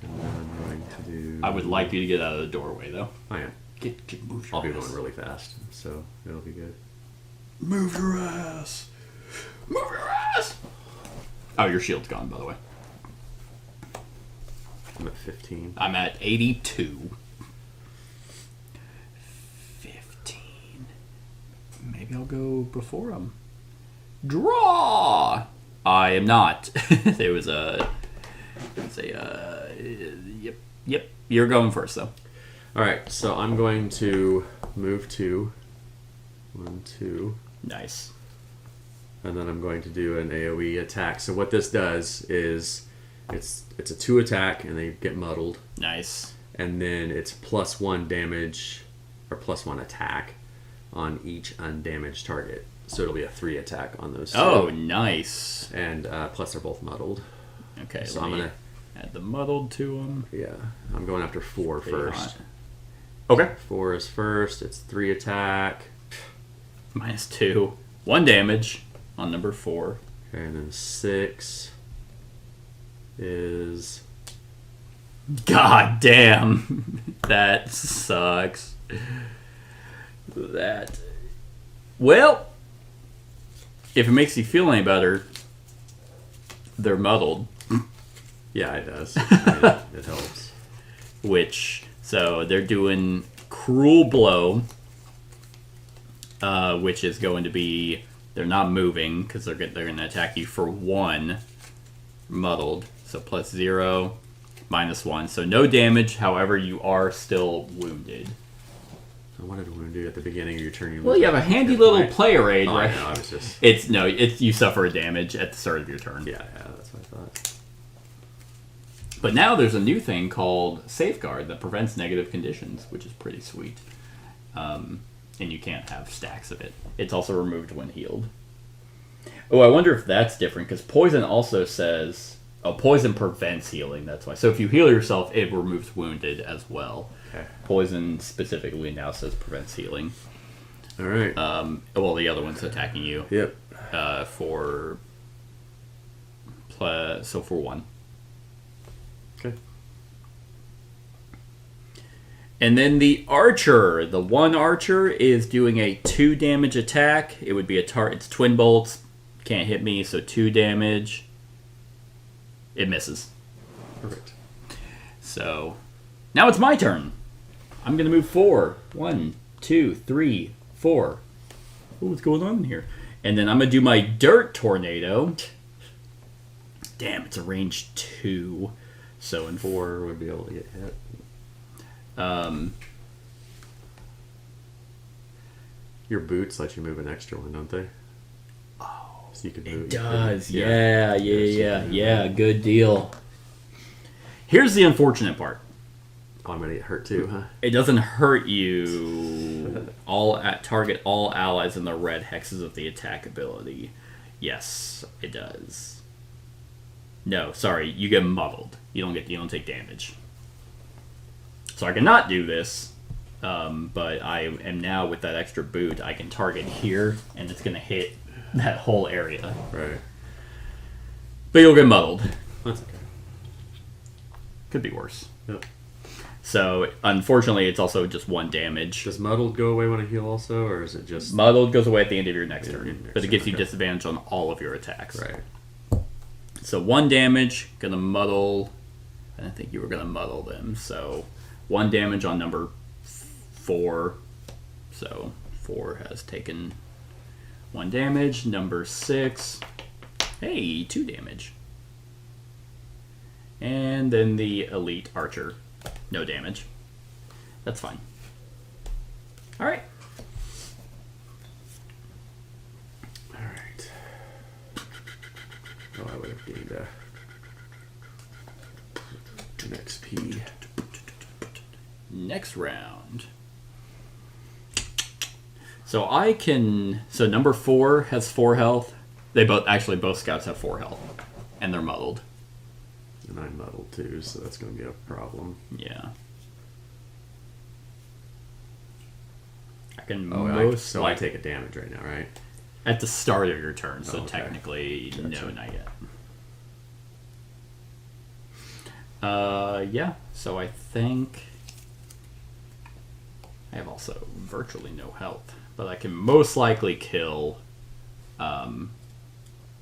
And then I'm going to do... I would like you to get out of the doorway, though. I am. Move your I'll be ass. going really fast, so it'll be good. Move your ass! Move your ass! Oh, your shield's gone, by the way. I'm at 15. I'm at 82. 15. Maybe I'll go before him. Draw! I am not. Yep. You're going first, though. Alright, so I'm going to move 2. 1, 2. Nice. And then I'm going to do an AoE attack. So what this does is it's a 2 attack and they get muddled. Nice. And then it's +1 damage or +1 attack on each undamaged target. So it'll be a 3 attack on those 2. Oh, nice. And plus they're both muddled. Okay, So let I'm me gonna add the muddled to them. Yeah, I'm going after 4 first. Okay. 4 is first. It's 3 attack. -2. 1 damage on number 4. Okay, and then 6 is... God damn. That sucks. Well, if it makes you feel any better, they're muddled. Yeah, it does. It helps. So they're doing Cruel Blow, which is going to be, they're not moving because they're going to attack you for 1 muddled. So +0, -1. So no damage. However, you are still wounded. I wanted to wound you at the beginning of your turn. Well, you have a handy little player aid, Oh, right? I know, I was just... It's you suffer a damage at the start of your turn. Yeah, that's what I thought. But now there's a new thing called Safeguard that prevents negative conditions, which is pretty sweet. And you can't have stacks of it. It's also removed when healed. Oh, I wonder if that's different, because Poison also says... Oh, Poison prevents healing, that's why. So if you heal yourself, it removes wounded as well. Okay. Poison specifically now says prevents healing. All right. Well, the other one's attacking you. Yep. For 1. Okay. And then the archer, the 1 archer is doing a 2 damage attack. It would be it's twin bolts, Can't hit me, so 2 damage. It misses. Perfect. So now it's my turn. I'm gonna move 4. 1, 2, 3, 4. Oh, what's going on in here? And then I'm gonna do my dirt tornado. Damn, it's a range 2. So in 4 would be able to get hit. Your boots let you move an extra one, don't they? Oh, so you can move. it does. Yeah. Good deal. Here's the unfortunate part. Oh, I'm gonna get hurt too, huh? It doesn't hurt you. Target all allies in the red hexes of the attack ability. Yes, it does. No, sorry, you get muddled. You don't take damage. So I cannot do this, but I am now with that extra boot. I can target here, and it's gonna hit that whole area. Right. But you'll get muddled. That's okay. Could be worse. Yep. So unfortunately, it's also just 1 damage. Does muddled go away when I heal also, or is it just Muddled goes away at the end of your next Yeah, turn, next but it turn, gives you okay. disadvantage on all of your attacks. right? So 1 damage, gonna muddle. I didn't think you were gonna muddle them. So 1 damage on number 4. So 4 has taken 1 damage. Number 6, hey, 2 damage. And then the elite archer, no damage. That's fine. All right. All right. Oh, I would have gained an XP. Next round. So I can. So number 4 has 4 health. Both scouts have 4 health, and they're muddled. And I'm muddled too, so that's going to be a problem. Yeah. I can Oh, so I take a damage right now, right? at the start of your turn. So Oh, okay. technically, no, Gotcha. not yet. Yeah. So I think I have also virtually no health, but I can most likely kill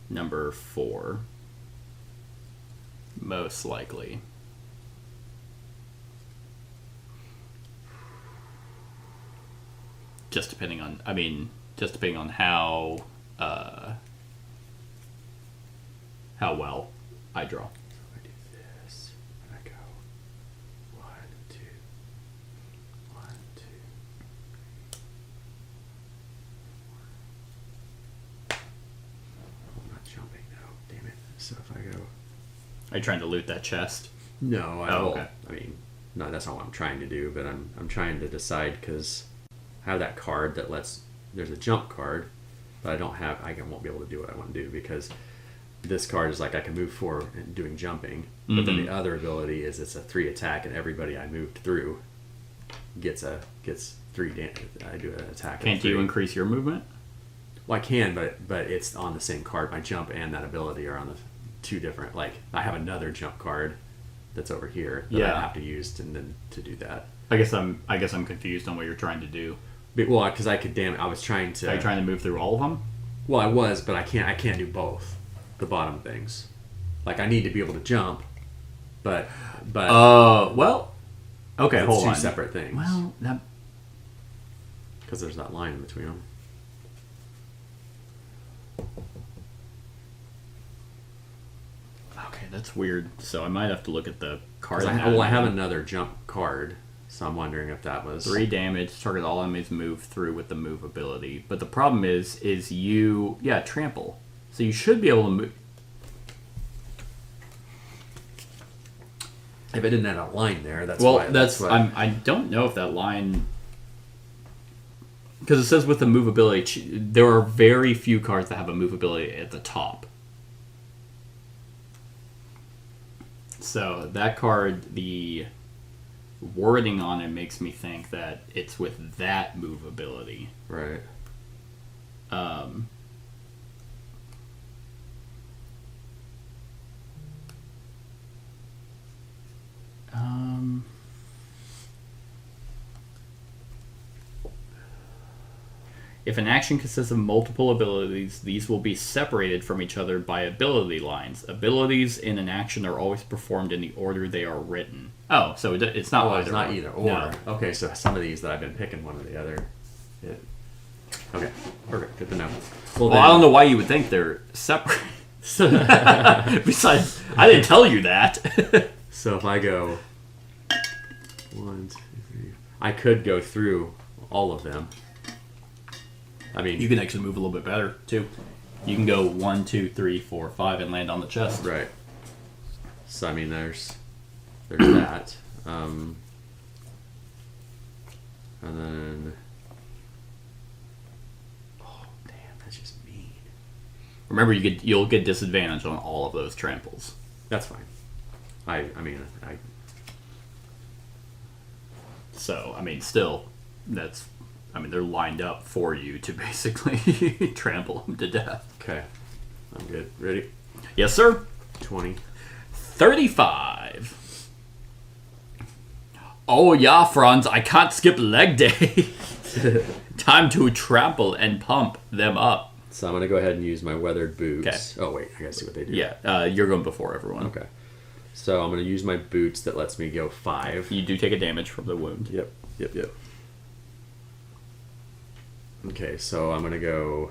number 4. Most likely. Just depending on how well I draw. I do this, and I go 1, 2, 1, 2. I'm not jumping now. Damn it! So if I go, Are you trying to loot that chest? no, I Oh, will. okay. I mean, no, that's not what I'm trying to do. But I'm trying to decide because I have that card that lets. There's a jump card, but I don't have. I won't be able to do what I want to do because this card is like I can move forward and doing jumping, but then the other ability is it's a 3 attack, and everybody I moved through gets 3 damage. I do an attack. Can't of you 3. increase your movement? Well, I can, but it's on the same card. My jump and that ability are on the 2 different. Like I have another jump card that's over here that Yeah. I have to use to do that. I guess I'm confused on what you're trying to do. But, well, because I could I was trying to. Are you trying to move through all of them? Well, I was, but I can't do both. The bottom things, like I need to be able to jump, but Well, okay, it's hold 2 on. separate things. Well, that Because there's that line in between them. okay, that's weird. So I might have to look at the card. I have another jump card, so I'm wondering if that was 3 damage. Target all enemies move through with the move ability. But the problem is you trample. So you should be able to move. If it didn't have a line there, that's Well, why. That's why. I don't know if that line, because it says with the movability, there are very few cards that have a movability at the top. So that card, the wording on it makes me think that it's with that movability. Right. If an action consists of multiple abilities, these will be separated from each other by ability lines. Abilities in an action are always performed in the order they are written. Oh, so it's not It's not either or. No. Okay, so some of these that I've been picking one or the other. Yeah. Okay, perfect. Good to know. Well, I don't know why you would think they're separate. Besides, I didn't tell you that. So if I go 1, 2, 3, I could go through all of them. I mean, You can actually move a little bit better too. You can go 1, 2, 3, 4, 5 and land on the chest. right. So I mean, there's that, and then oh damn, that's just mean. Remember, you'll get disadvantage on all of those tramples. That's fine. I mean, So I mean, still, they're lined up for you to basically trample them to death. okay. I'm good. Ready? Yes, sir. 20. 35. Oh yeah, Franz, I can't skip leg day. Time to trample and pump them up. So I'm gonna go ahead and use my weathered boots. Okay. Oh wait, I gotta see what they do. Yeah, you're going before everyone. Okay. So I'm gonna use my boots that lets me go 5. You do take a damage from the wound. Yep. Okay, so I'm gonna go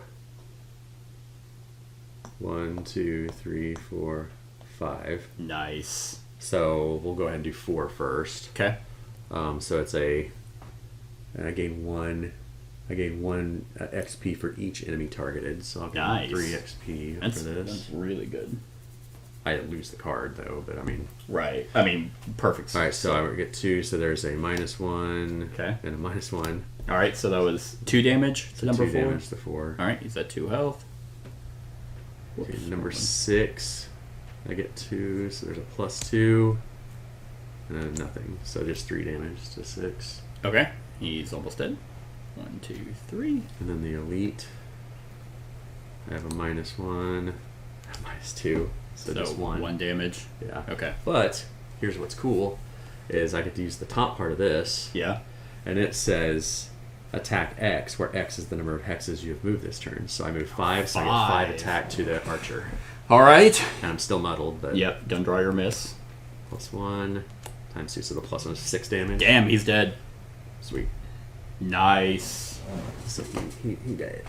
1, 2, 3, 4, 5. Nice. So we'll go ahead and do 4 first. Okay. So it's and I gain 1. I gain 1 XP for each enemy targeted. So I'll Nice. gain 3 XP That's for this. that's really good. I lose the card though, but I mean. Right. I mean, perfect. All right, so I get 2. So there's a -1 Okay. and a -1. All right, so that was 2 damage to number 2 4. damage to 4. All right, he's at 2 health. Okay, number 6, I get 2, so there's a +2, and then nothing. So just 3 damage to 6. Okay, he's almost dead. 1, 2, 3. And then the elite, I have a -1, -2, so just 1. 1 damage. Yeah. Okay. But here's what's cool, is I get to use the top part of this, Yeah. and it says attack X, where X is the number of hexes you have moved this turn. So I move 5, so I get 5 5. attack to the archer. All right. And I'm still muddled, but Yep. Don't draw your miss. +1 times 2, so the +1 is 6 damage. Damn, he's dead. Sweet. Nice. So he died.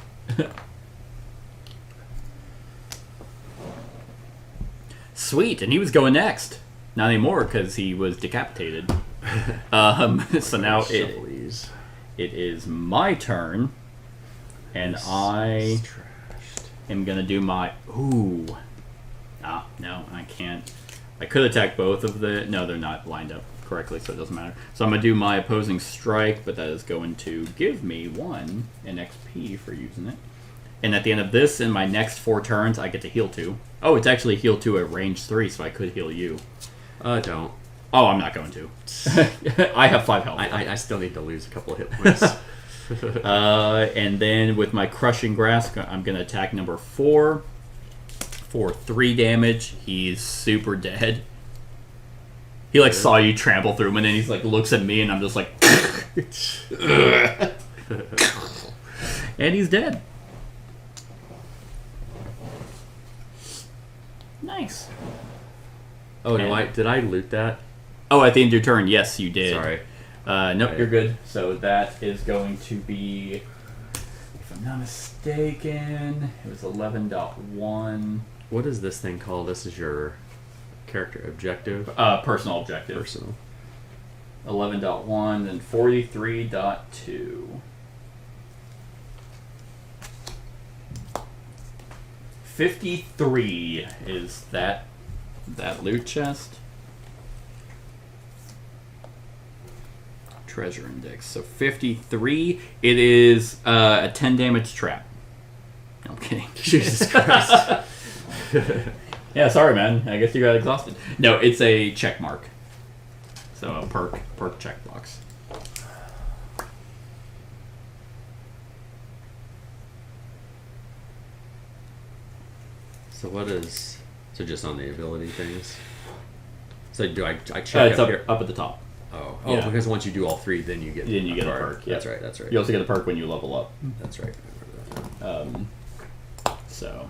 Sweet, and he was going next. Not anymore because he was decapitated. So now Shuffle these. it is my turn, and I It's trashed. am gonna do my no, I can't. I could attack both of the. No, they're not lined up correctly, so it doesn't matter. So I'm gonna do my opposing strike, but that is going to give me 1 in XP for using it. And at the end of this, in my next 4 turns, I get to heal 2. Oh, it's actually heal 2 at range 3, so I could heal you. Don't. Oh, I'm not going to. I have 5 health. I still need to lose a couple of hit points. And then with my crushing grasp, I'm going to attack number 4 for 3 damage. He's super dead. He saw you trample through him, and then he's looks at me, and I'm just like, and he's dead. Nice. Oh, no, did I loot that? Oh, at the end of your turn, yes, you did. Sorry. Nope, you're good. So that is going to be, if I'm not mistaken, it was 11.1. What is this thing called? This is your character objective? Personal objective. Personal. 11.1 and 43.2. 53 is that loot chest. Treasure index. So 53. It is a 10 damage trap. No, I'm kidding. Jesus Christ. Yeah, sorry, man. I guess you got exhausted. No, it's a check mark. So a perk checkbox. So what is... So just on the ability things? So do I check It's up up, here? up at the top. Oh. Yeah. because once you do all 3, then you get a card. perk. Yeah. That's right. You also get a perk when you level up. That's right. I remember that. So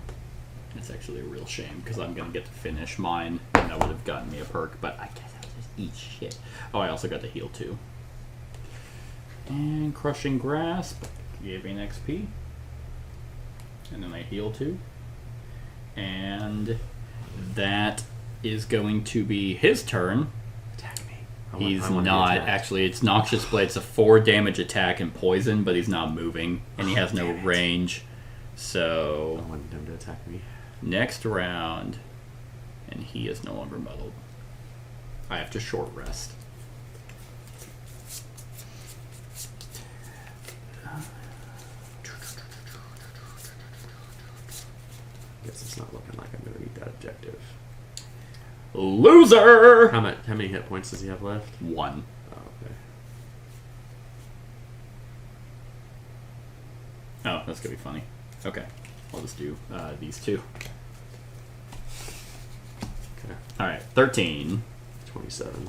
it's actually a real shame because I'm gonna get to finish mine, and that would have gotten me a perk. But I guess I'll just eat shit. Oh, I also got to heal too. And crushing grasp gave me an XP, and then I heal too. And that is going to be his turn. Attack me. He's I want to be not attacked. actually. It's Noxious Blade. It's a 4 damage attack and poison, but he's not moving, and he has no damn it. range. I So wanted him to attack me. next round, and he is no longer muddled. I have to short rest. Guess it's not looking like I'm going to meet that objective. Loser. How many hit points does he have left? 1. Oh, okay. Oh, that's gonna be funny. Okay, I'll just do these 2. Okay. All right, 13. 27.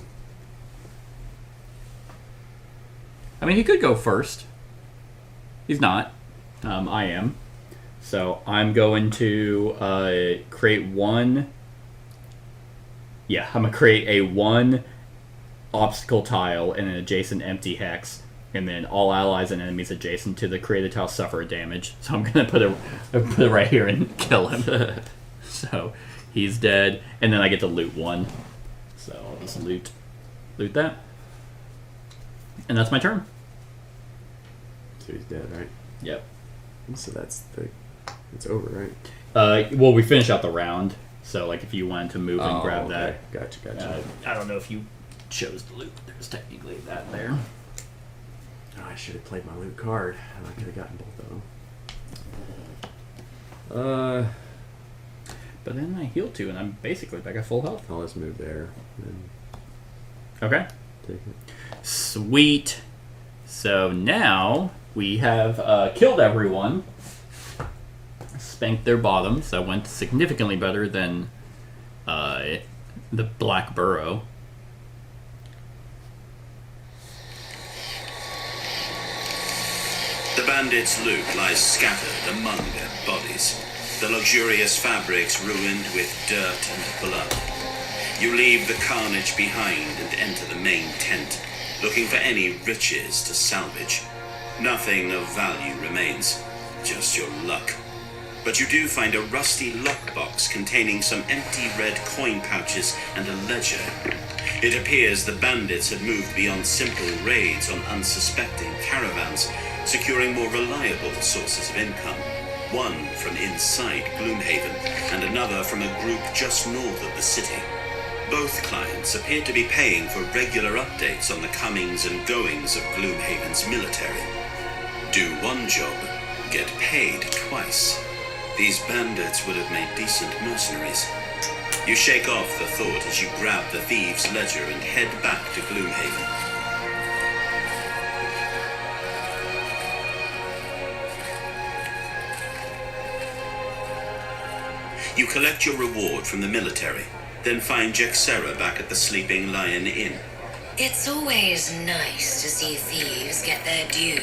I mean, he could go first. He's not. I am. So I'm going to create 1. Yeah, I'm going to create a 1 obstacle tile and an adjacent empty hex. And then all allies and enemies adjacent to the created tile suffer damage. So I'm going to put it right here and kill him. So he's dead. And then I get to loot 1. So I'll just loot that. And that's my turn. So he's dead, right? Yep. So it's over, right? Well, we finish out the round. So, like, if you wanted to move and grab okay. that. Gotcha. I don't know if you chose to loot. There's technically that there. Oh, I should have played my loot card, and I could have gotten both of them. But then I heal 2, and I'm basically back at full health. I'll just move there and Okay. take it. Sweet. So now we have killed everyone. Spanked their bottoms. That went significantly better than the Black Burrow. The bandits' loot lies scattered among their bodies, the luxurious fabrics ruined with dirt and blood. You leave the carnage behind and enter the main tent, looking for any riches to salvage. Nothing of value remains, just your luck. But you do find a rusty lockbox containing some empty red coin pouches and a ledger. It appears the bandits had moved beyond simple raids on unsuspecting caravans, securing more reliable sources of income. One from inside Gloomhaven, and another from a group just north of the city. Both clients appeared to be paying for regular updates on the comings and goings of Gloomhaven's military. Do one job, get paid twice. These bandits would have made decent mercenaries. You shake off the thought as you grab the thieves' ledger and head back to Gloomhaven. You collect your reward from the military, then find Jexera back at the Sleeping Lion Inn. It's always nice to see thieves get their due.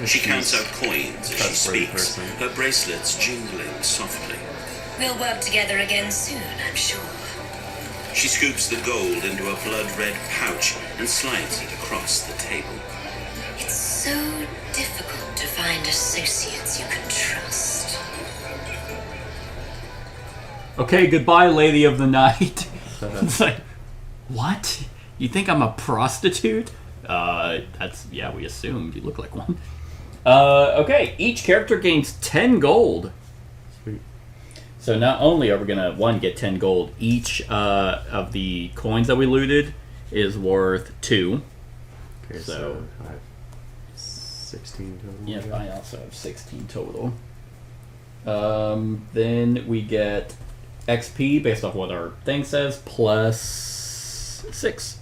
She counts out coins as she trustworthy speaks, person. her bracelets jingling softly. We'll work together again soon, I'm sure. She scoops the gold into a blood-red pouch and slides it across the table. It's so difficult to find associates you can trust. Okay, goodbye, Lady of the Night. It's like, what? You think I'm a prostitute? Yeah, we assumed you look like one. Okay, each character gains 10 gold. Sweet. So not only are we gonna, get 10 gold, each of the coins that we looted is worth 2. Okay, so I have 16 total. Yep, I also have 16 total. Then we get XP based off what our thing says, plus 6.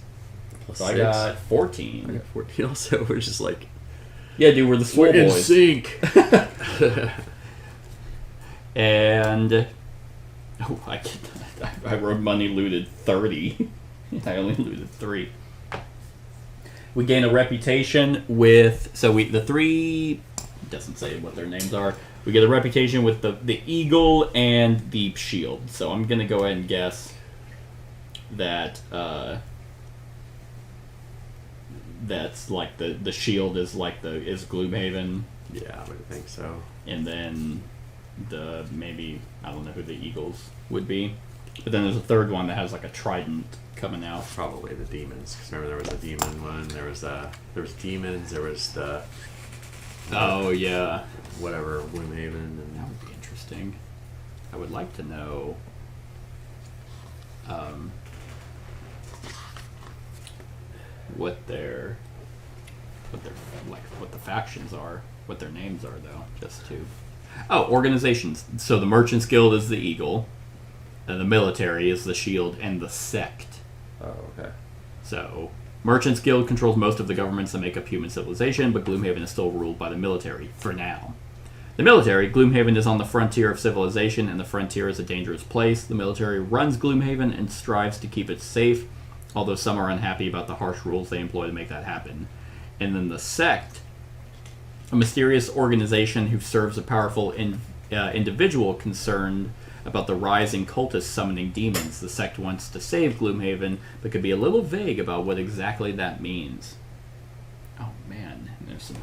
Plus So 6. I got I 14. got 14 also. We're just like, Yeah, dude, we're the swole in boys. sync. And I wrote money looted 30. I only looted 3. We gain a reputation with... So the three... Doesn't say what their names are. We get a reputation with the eagle and the shield. So I'm going to go ahead and guess that... that's like the shield is Gloomhaven. Yeah, I would think so. And then maybe, I don't know who the eagles would be. But then there's a third one that has like a trident coming out. Probably the demons. Because remember there was a demon one. There was demons. There was the... Oh, yeah. Whatever, Gloomhaven. And That would be interesting. I would like to know... what the factions are, what their names are, though, just to... Oh, organizations. So the Merchants Guild is the Eagle, and the military is the Shield, and the Sect. Oh, okay. So, Merchants Guild controls most of the governments that make up human civilization, but Gloomhaven is still ruled by the military, for now. The military, Gloomhaven is on the frontier of civilization, and the frontier is a dangerous place. The military runs Gloomhaven and strives to keep it safe, although some are unhappy about the harsh rules they employ to make that happen. And then the Sect, a mysterious organization who serves a powerful individual concerned about the rising cultists summoning demons. The Sect wants to save Gloomhaven, but could be a little vague about what exactly that means. Oh man, there's a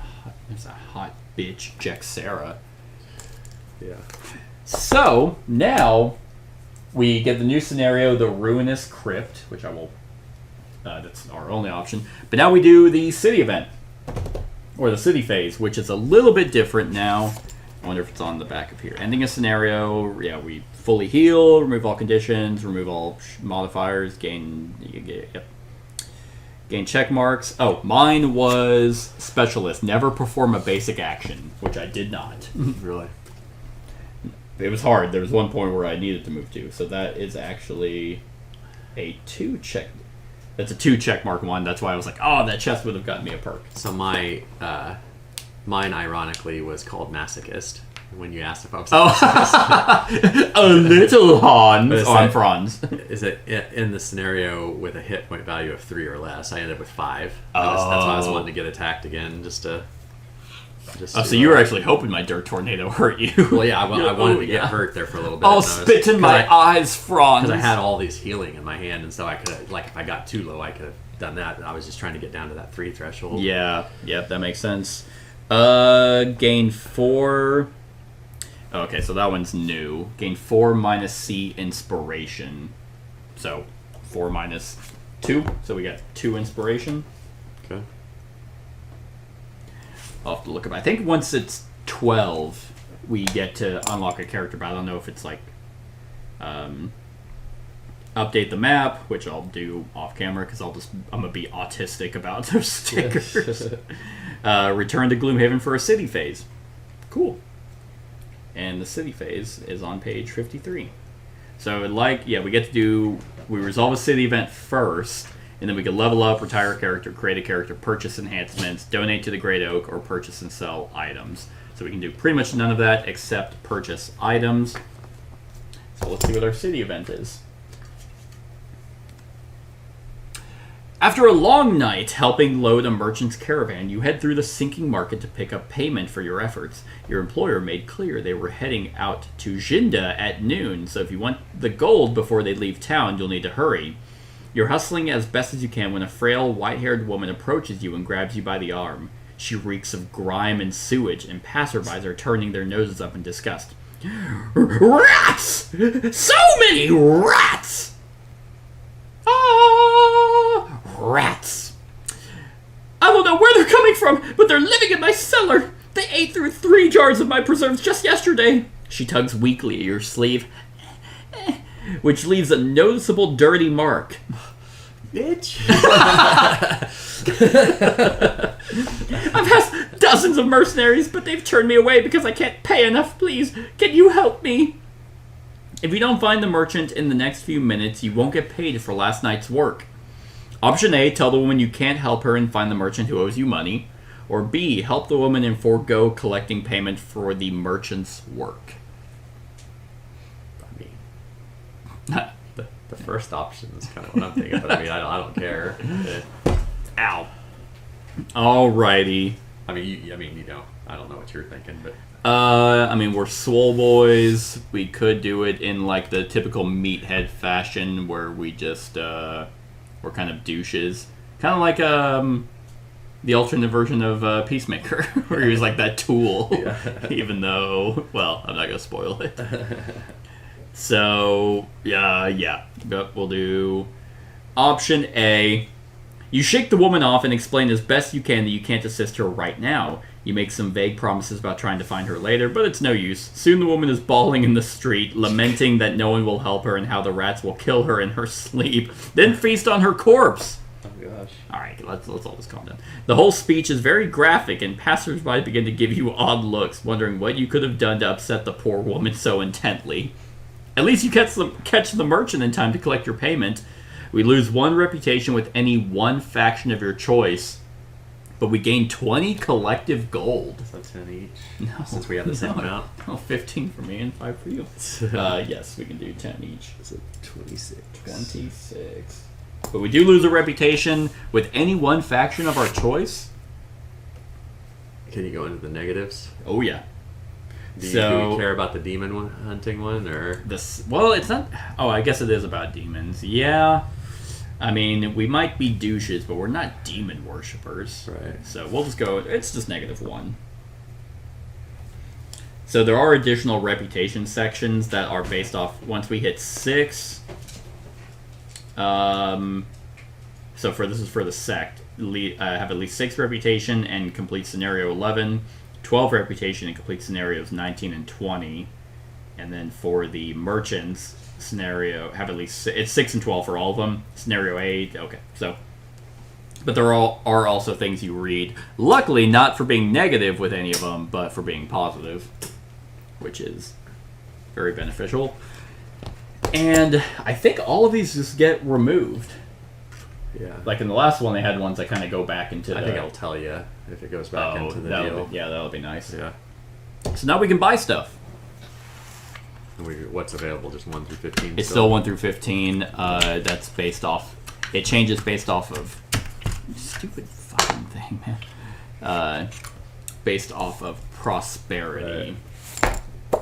hot bitch, Jexera. Yeah. So, now we get the new scenario, the Ruinous Crypt, which I will... that's our only option. But now we do the city event, or the city phase, which is a little bit different now. I wonder if it's on the back of here. Ending a scenario, yeah, we fully heal, remove all conditions, remove all modifiers, gain check marks. Oh, mine was specialist, never perform a basic action, which I did not. Really? It was hard. There was one point where I needed to move to, so that is actually a 2 check. That's a 2 check mark one. That's why I was like, oh, that chest would have gotten me a perk. So mine, ironically, was called Masochist. When you asked if I was a little Hans on Franz. Is it in the scenario with a hit point value of 3 or less? I ended up with 5. That's why I was wanting to get attacked again, so you were actually hoping my dirt tornado hurt you. Well, yeah, I wanted to get hurt there for a little bit. Oh, spit in my eyes, Franz. Because I had all these healing in my hand, and so I could have, like, if I got too low, I could have done that. I was just trying to get down to that 3 threshold. Yeah, yep, that makes sense. Gain 4... Okay, so that one's new. Gain 4 minus C inspiration. So, 4 minus 2. So we got 2 inspiration. Okay. I'll have to look up. I think once it's 12, we get to unlock a character, but I don't know if it's like... update the map, which I'll do off camera, because I'm going to be autistic about those stickers. Return to Gloomhaven for a city phase. Cool. And the city phase is on page 53. So, we resolve a city event first, and then we can level up, retire a character, create a character, purchase enhancements, donate to the Great Oak, or purchase and sell items. So we can do pretty much none of that except purchase items. So let's see what our city event is. After a long night helping load a merchant's caravan, you head through the sinking market to pick up payment for your efforts. Your employer made clear they were heading out to Jinda at noon, so if you want the gold before they leave town, you'll need to hurry. You're hustling as best as you can when a frail, white-haired woman approaches you and grabs you by the arm. She reeks of grime and sewage, and passerbys are turning their noses up in disgust. Rats! So many rats! Ah! Rats. I don't know where they're coming from, but they're living in my cellar. They ate through 3 jars of my preserves just yesterday. She tugs weakly at your sleeve, which leaves a noticeable dirty mark. Bitch. I've asked dozens of mercenaries, but they've turned me away because I can't pay enough. Please, can you help me? If you don't find the merchant in the next few minutes, you won't get paid for last night's work. Option A, tell the woman you can't help her and find the merchant who owes you money. Or B, help the woman and forego collecting payment for the merchant's work. I mean, the first option is kind of what I'm thinking, but I mean, I don't care. Ow. Alrighty. I mean, I don't know what you're thinking, but I mean, we're swole boys. We could do it in like the typical meathead fashion, where we just we're kind of douches, kind of like the alternate version of Peacemaker, where he was like that tool. Even though, well, I'm not gonna spoil it. So yeah, but we'll do option A. You shake the woman off and explain as best you can that you can't assist her right now. You make some vague promises about trying to find her later, but it's no use. Soon the woman is bawling in the street, lamenting that no one will help her and how the rats will kill her in her sleep, then feast on her corpse. oh gosh. Alright, let's all just calm down. The whole speech is very graphic, and passersby begin to give you odd looks, wondering what you could have done to upset the poor woman so intently. At least you catch the merchant in time to collect your payment. We lose 1 reputation with any one faction of your choice, but we gain 20 collective gold. So 10 each. No, Since we have the same amount. No, 15 for me and 5 for you. Yes, we can do 10 each. So 26. 26. But we do lose a reputation with any one faction of our choice. Can you go into the negatives? Oh yeah. Do So you care about the demon hunting one, or well, it's not. Oh, I guess it is about demons. Yeah. I mean, we might be douches, but we're not demon worshippers. Right. So we'll just go. It's just -1. So there are additional reputation sections that are based off once we hit 6. So this is for the sect. Have at least 6 reputation and complete scenario 11. 12 reputation and complete scenarios 19 and 20. And then for the merchants scenario, have at least it's 6 and 12 for all of them. Scenario 8. Okay, so. But there are also things you read. Luckily, not for being negative with any of them, but for being positive, which is very beneficial. And I think all of these just get removed. yeah? Like in the last one, they had ones that kind of go back into I the... think it'll tell you if it goes back into the deal. That'll be nice. Yeah. So now we can buy stuff. What's available? Just 1 through 15. It's still 1 through 15. That's based off... It changes based off of... Stupid fucking thing, man. Based off of prosperity. Right.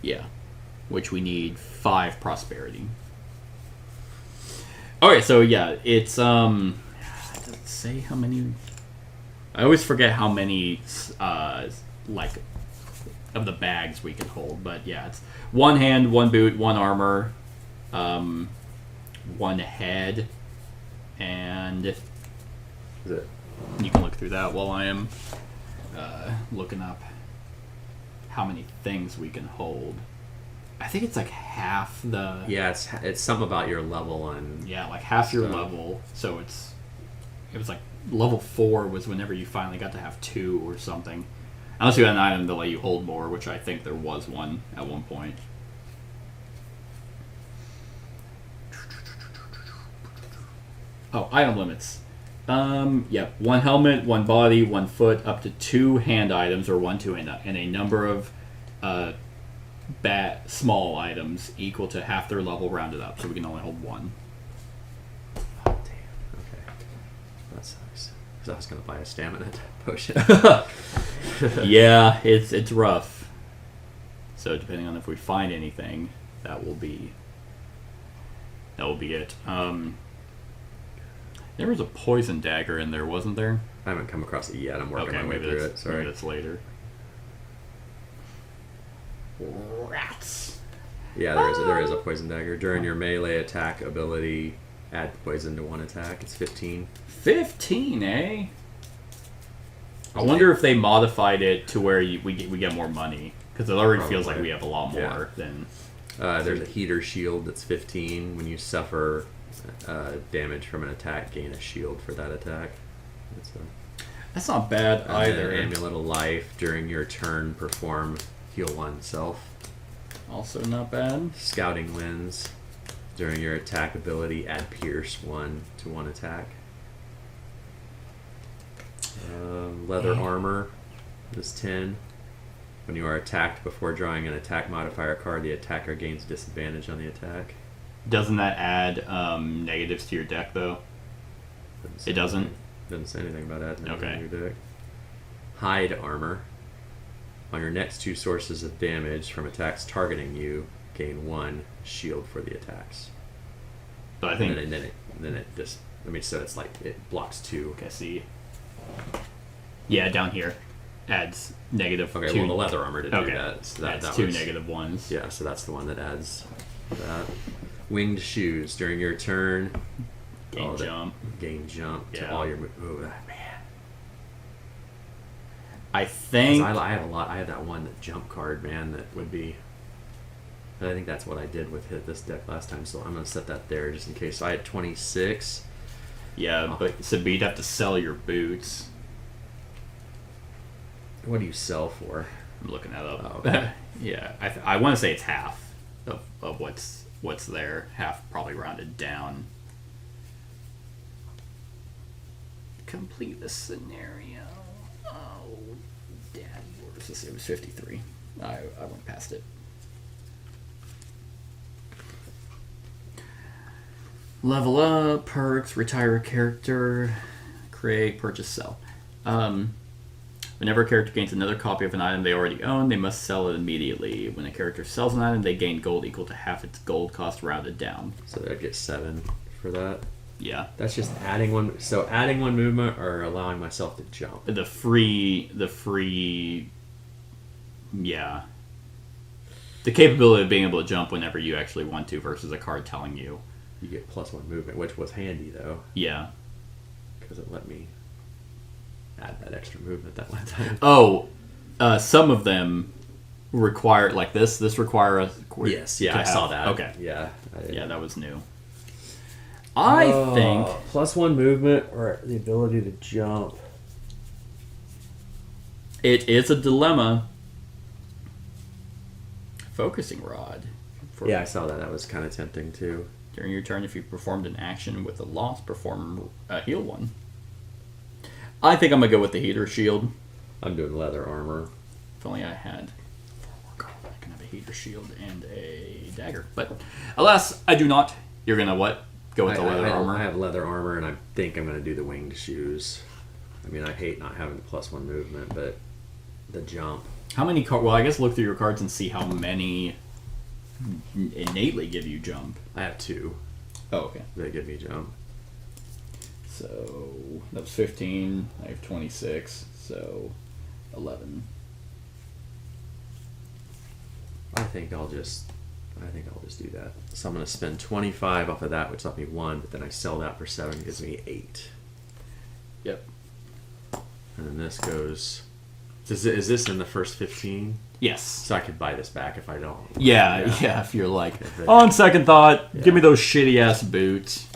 Yeah. Which we need 5 prosperity. Okay, so yeah, it's it doesn't say how many. I always forget how many like of the bags we can hold, but yeah, it's 1 hand, 1 boot, 1 armor, 1 head, and Is it? you can look through that while I am looking up how many things we can hold. I think it's like half the... Yeah, it's something about your level and... Yeah, like half your So- level. So it was like level 4 was whenever you finally got to have 2 or something. Unless you had an item that let you hold more, which I think there was one at one point. Oh, item limits. Yeah, 1 helmet, 1 body, 1 foot, up to 2 hand items, or 1, 2, and a number of small items equal to half their level rounded up, so we can only hold 1. Oh, damn. Okay. That sucks. Because I was going to buy a stamina potion. Yeah, it's rough. So depending on if we find anything, that will be it. There was a poison dagger in there, wasn't there? I haven't come across it yet. I'm working my way maybe through that's, it. Sorry. maybe that's later. Rats. Yeah, there is a poison dagger. During your melee attack ability, add poison to 1 attack. It's 15. 15, eh? I wonder if they modified it to where we get more money, because it already feels like Probably. we have a lot more Yeah. than. There's a heater shield that's 15. When you suffer damage from an attack, gain a shield for that attack. That's not bad And either. then Amulet of Life. During your turn, perform heal 1 self. Also not bad. Scouting Lens. During your attack ability, add Pierce 1 to 1 attack. Leather Armor is 10. When you are attacked before drawing an attack modifier card, the attacker gains disadvantage on the attack. Doesn't that add negatives to your deck though? It doesn't. Didn't say anything about adding Okay. anything to your deck. Hide armor. On your next 2 sources of damage from attacks targeting you, gain 1 shield for the attacks. So I think... And then it just... I mean, so it's like it blocks 2. Okay, see. Yeah, down here. Adds negative Okay, 2. well, the leather armor didn't Okay. do that. So Adds that 2 was, negative 1s. Yeah, so that's the one that adds that. Winged shoes. During your turn, Gain jump. gain jump to Yeah. all your... Oh, man. I think... I have a lot. I have that one jump card, man, that would be... I think that's what I did with this deck last time, so I'm going to set that there just in case. So I had 26. Yeah, but so you'd have to sell your boots. What do you sell for? I'm looking that up. Oh, okay. Yeah, I want to say it's half of what's there. Half probably rounded down. Complete the scenario. Oh, daddy, where was this? It was 53. I went past it. Level up, perks, retire a character, create, purchase, sell. Whenever a character gains another copy of an item they already own, they must sell it immediately. When a character sells an item, they gain gold equal to half its gold cost rounded down. So I get 7 for that. Yeah. That's just adding one. So adding 1 movement or allowing myself to jump. The free, yeah. The capability of being able to jump whenever you actually want to versus a card telling you. You get +1 movement, which was handy though, Yeah. because it let me add that extra movement that one time. Oh, some of them require, like this require a... Yes, yeah, I saw that. Okay. Yeah. Yeah, that was new. I think... +1 movement or the ability to jump. It is a dilemma. Focusing rod. Yeah, I saw that. That was kind of tempting too. During your turn, if you performed an action with a loss, perform a heal one. I think I'm going to go with the heater shield. I'm doing leather armor. If only I had 4 more cards, I can have a heater shield and a dagger. But alas, I do not. You're going to what? Go with the leather armor? I have leather armor, and I think I'm going to do the winged shoes. I mean, I hate not having the +1 movement, but the jump. How many cards? Well, I guess look through your cards and see how many innately give you jump. I have 2 Oh, okay. that give me jump. So that was 15. I have 26. So 11. I think I'll just do that. So I'm going to spend 25 off of that, which left me 1, but then I sell that for 7, gives me 8. Yep. And then this goes... Is this in the first 15? Yes. So I could buy this back if I don't. Yeah. If you're like, on second thought, give me those shitty ass boots.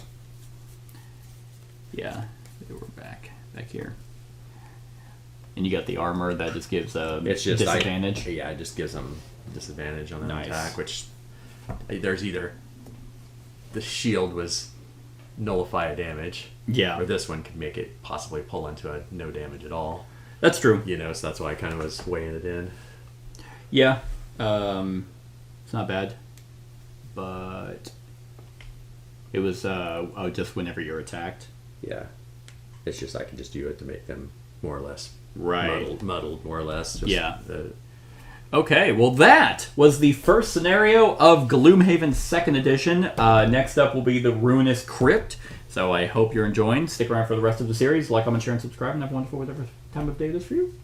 Yeah, we're back here. And you got the armor that just gives It's just disadvantage. It just gives them disadvantage on an Nice. attack, which there's either the shield was nullify a damage, Yeah, or this one could make it possibly pull into a no damage at all. that's true. You know, so that's why I kind of was weighing it in. Yeah, it's not bad, but it was just whenever you're attacked. Yeah, it's just I can just do it to make them more or less muddled more or less. Just Yeah. Okay, well that was the first scenario of Gloomhaven 2nd Edition. Next up will be the Ruinous Crypt. So I hope you're enjoying. Stick around for the rest of the series. Like, comment, share, and subscribe, and have a wonderful whatever time of day it is for you.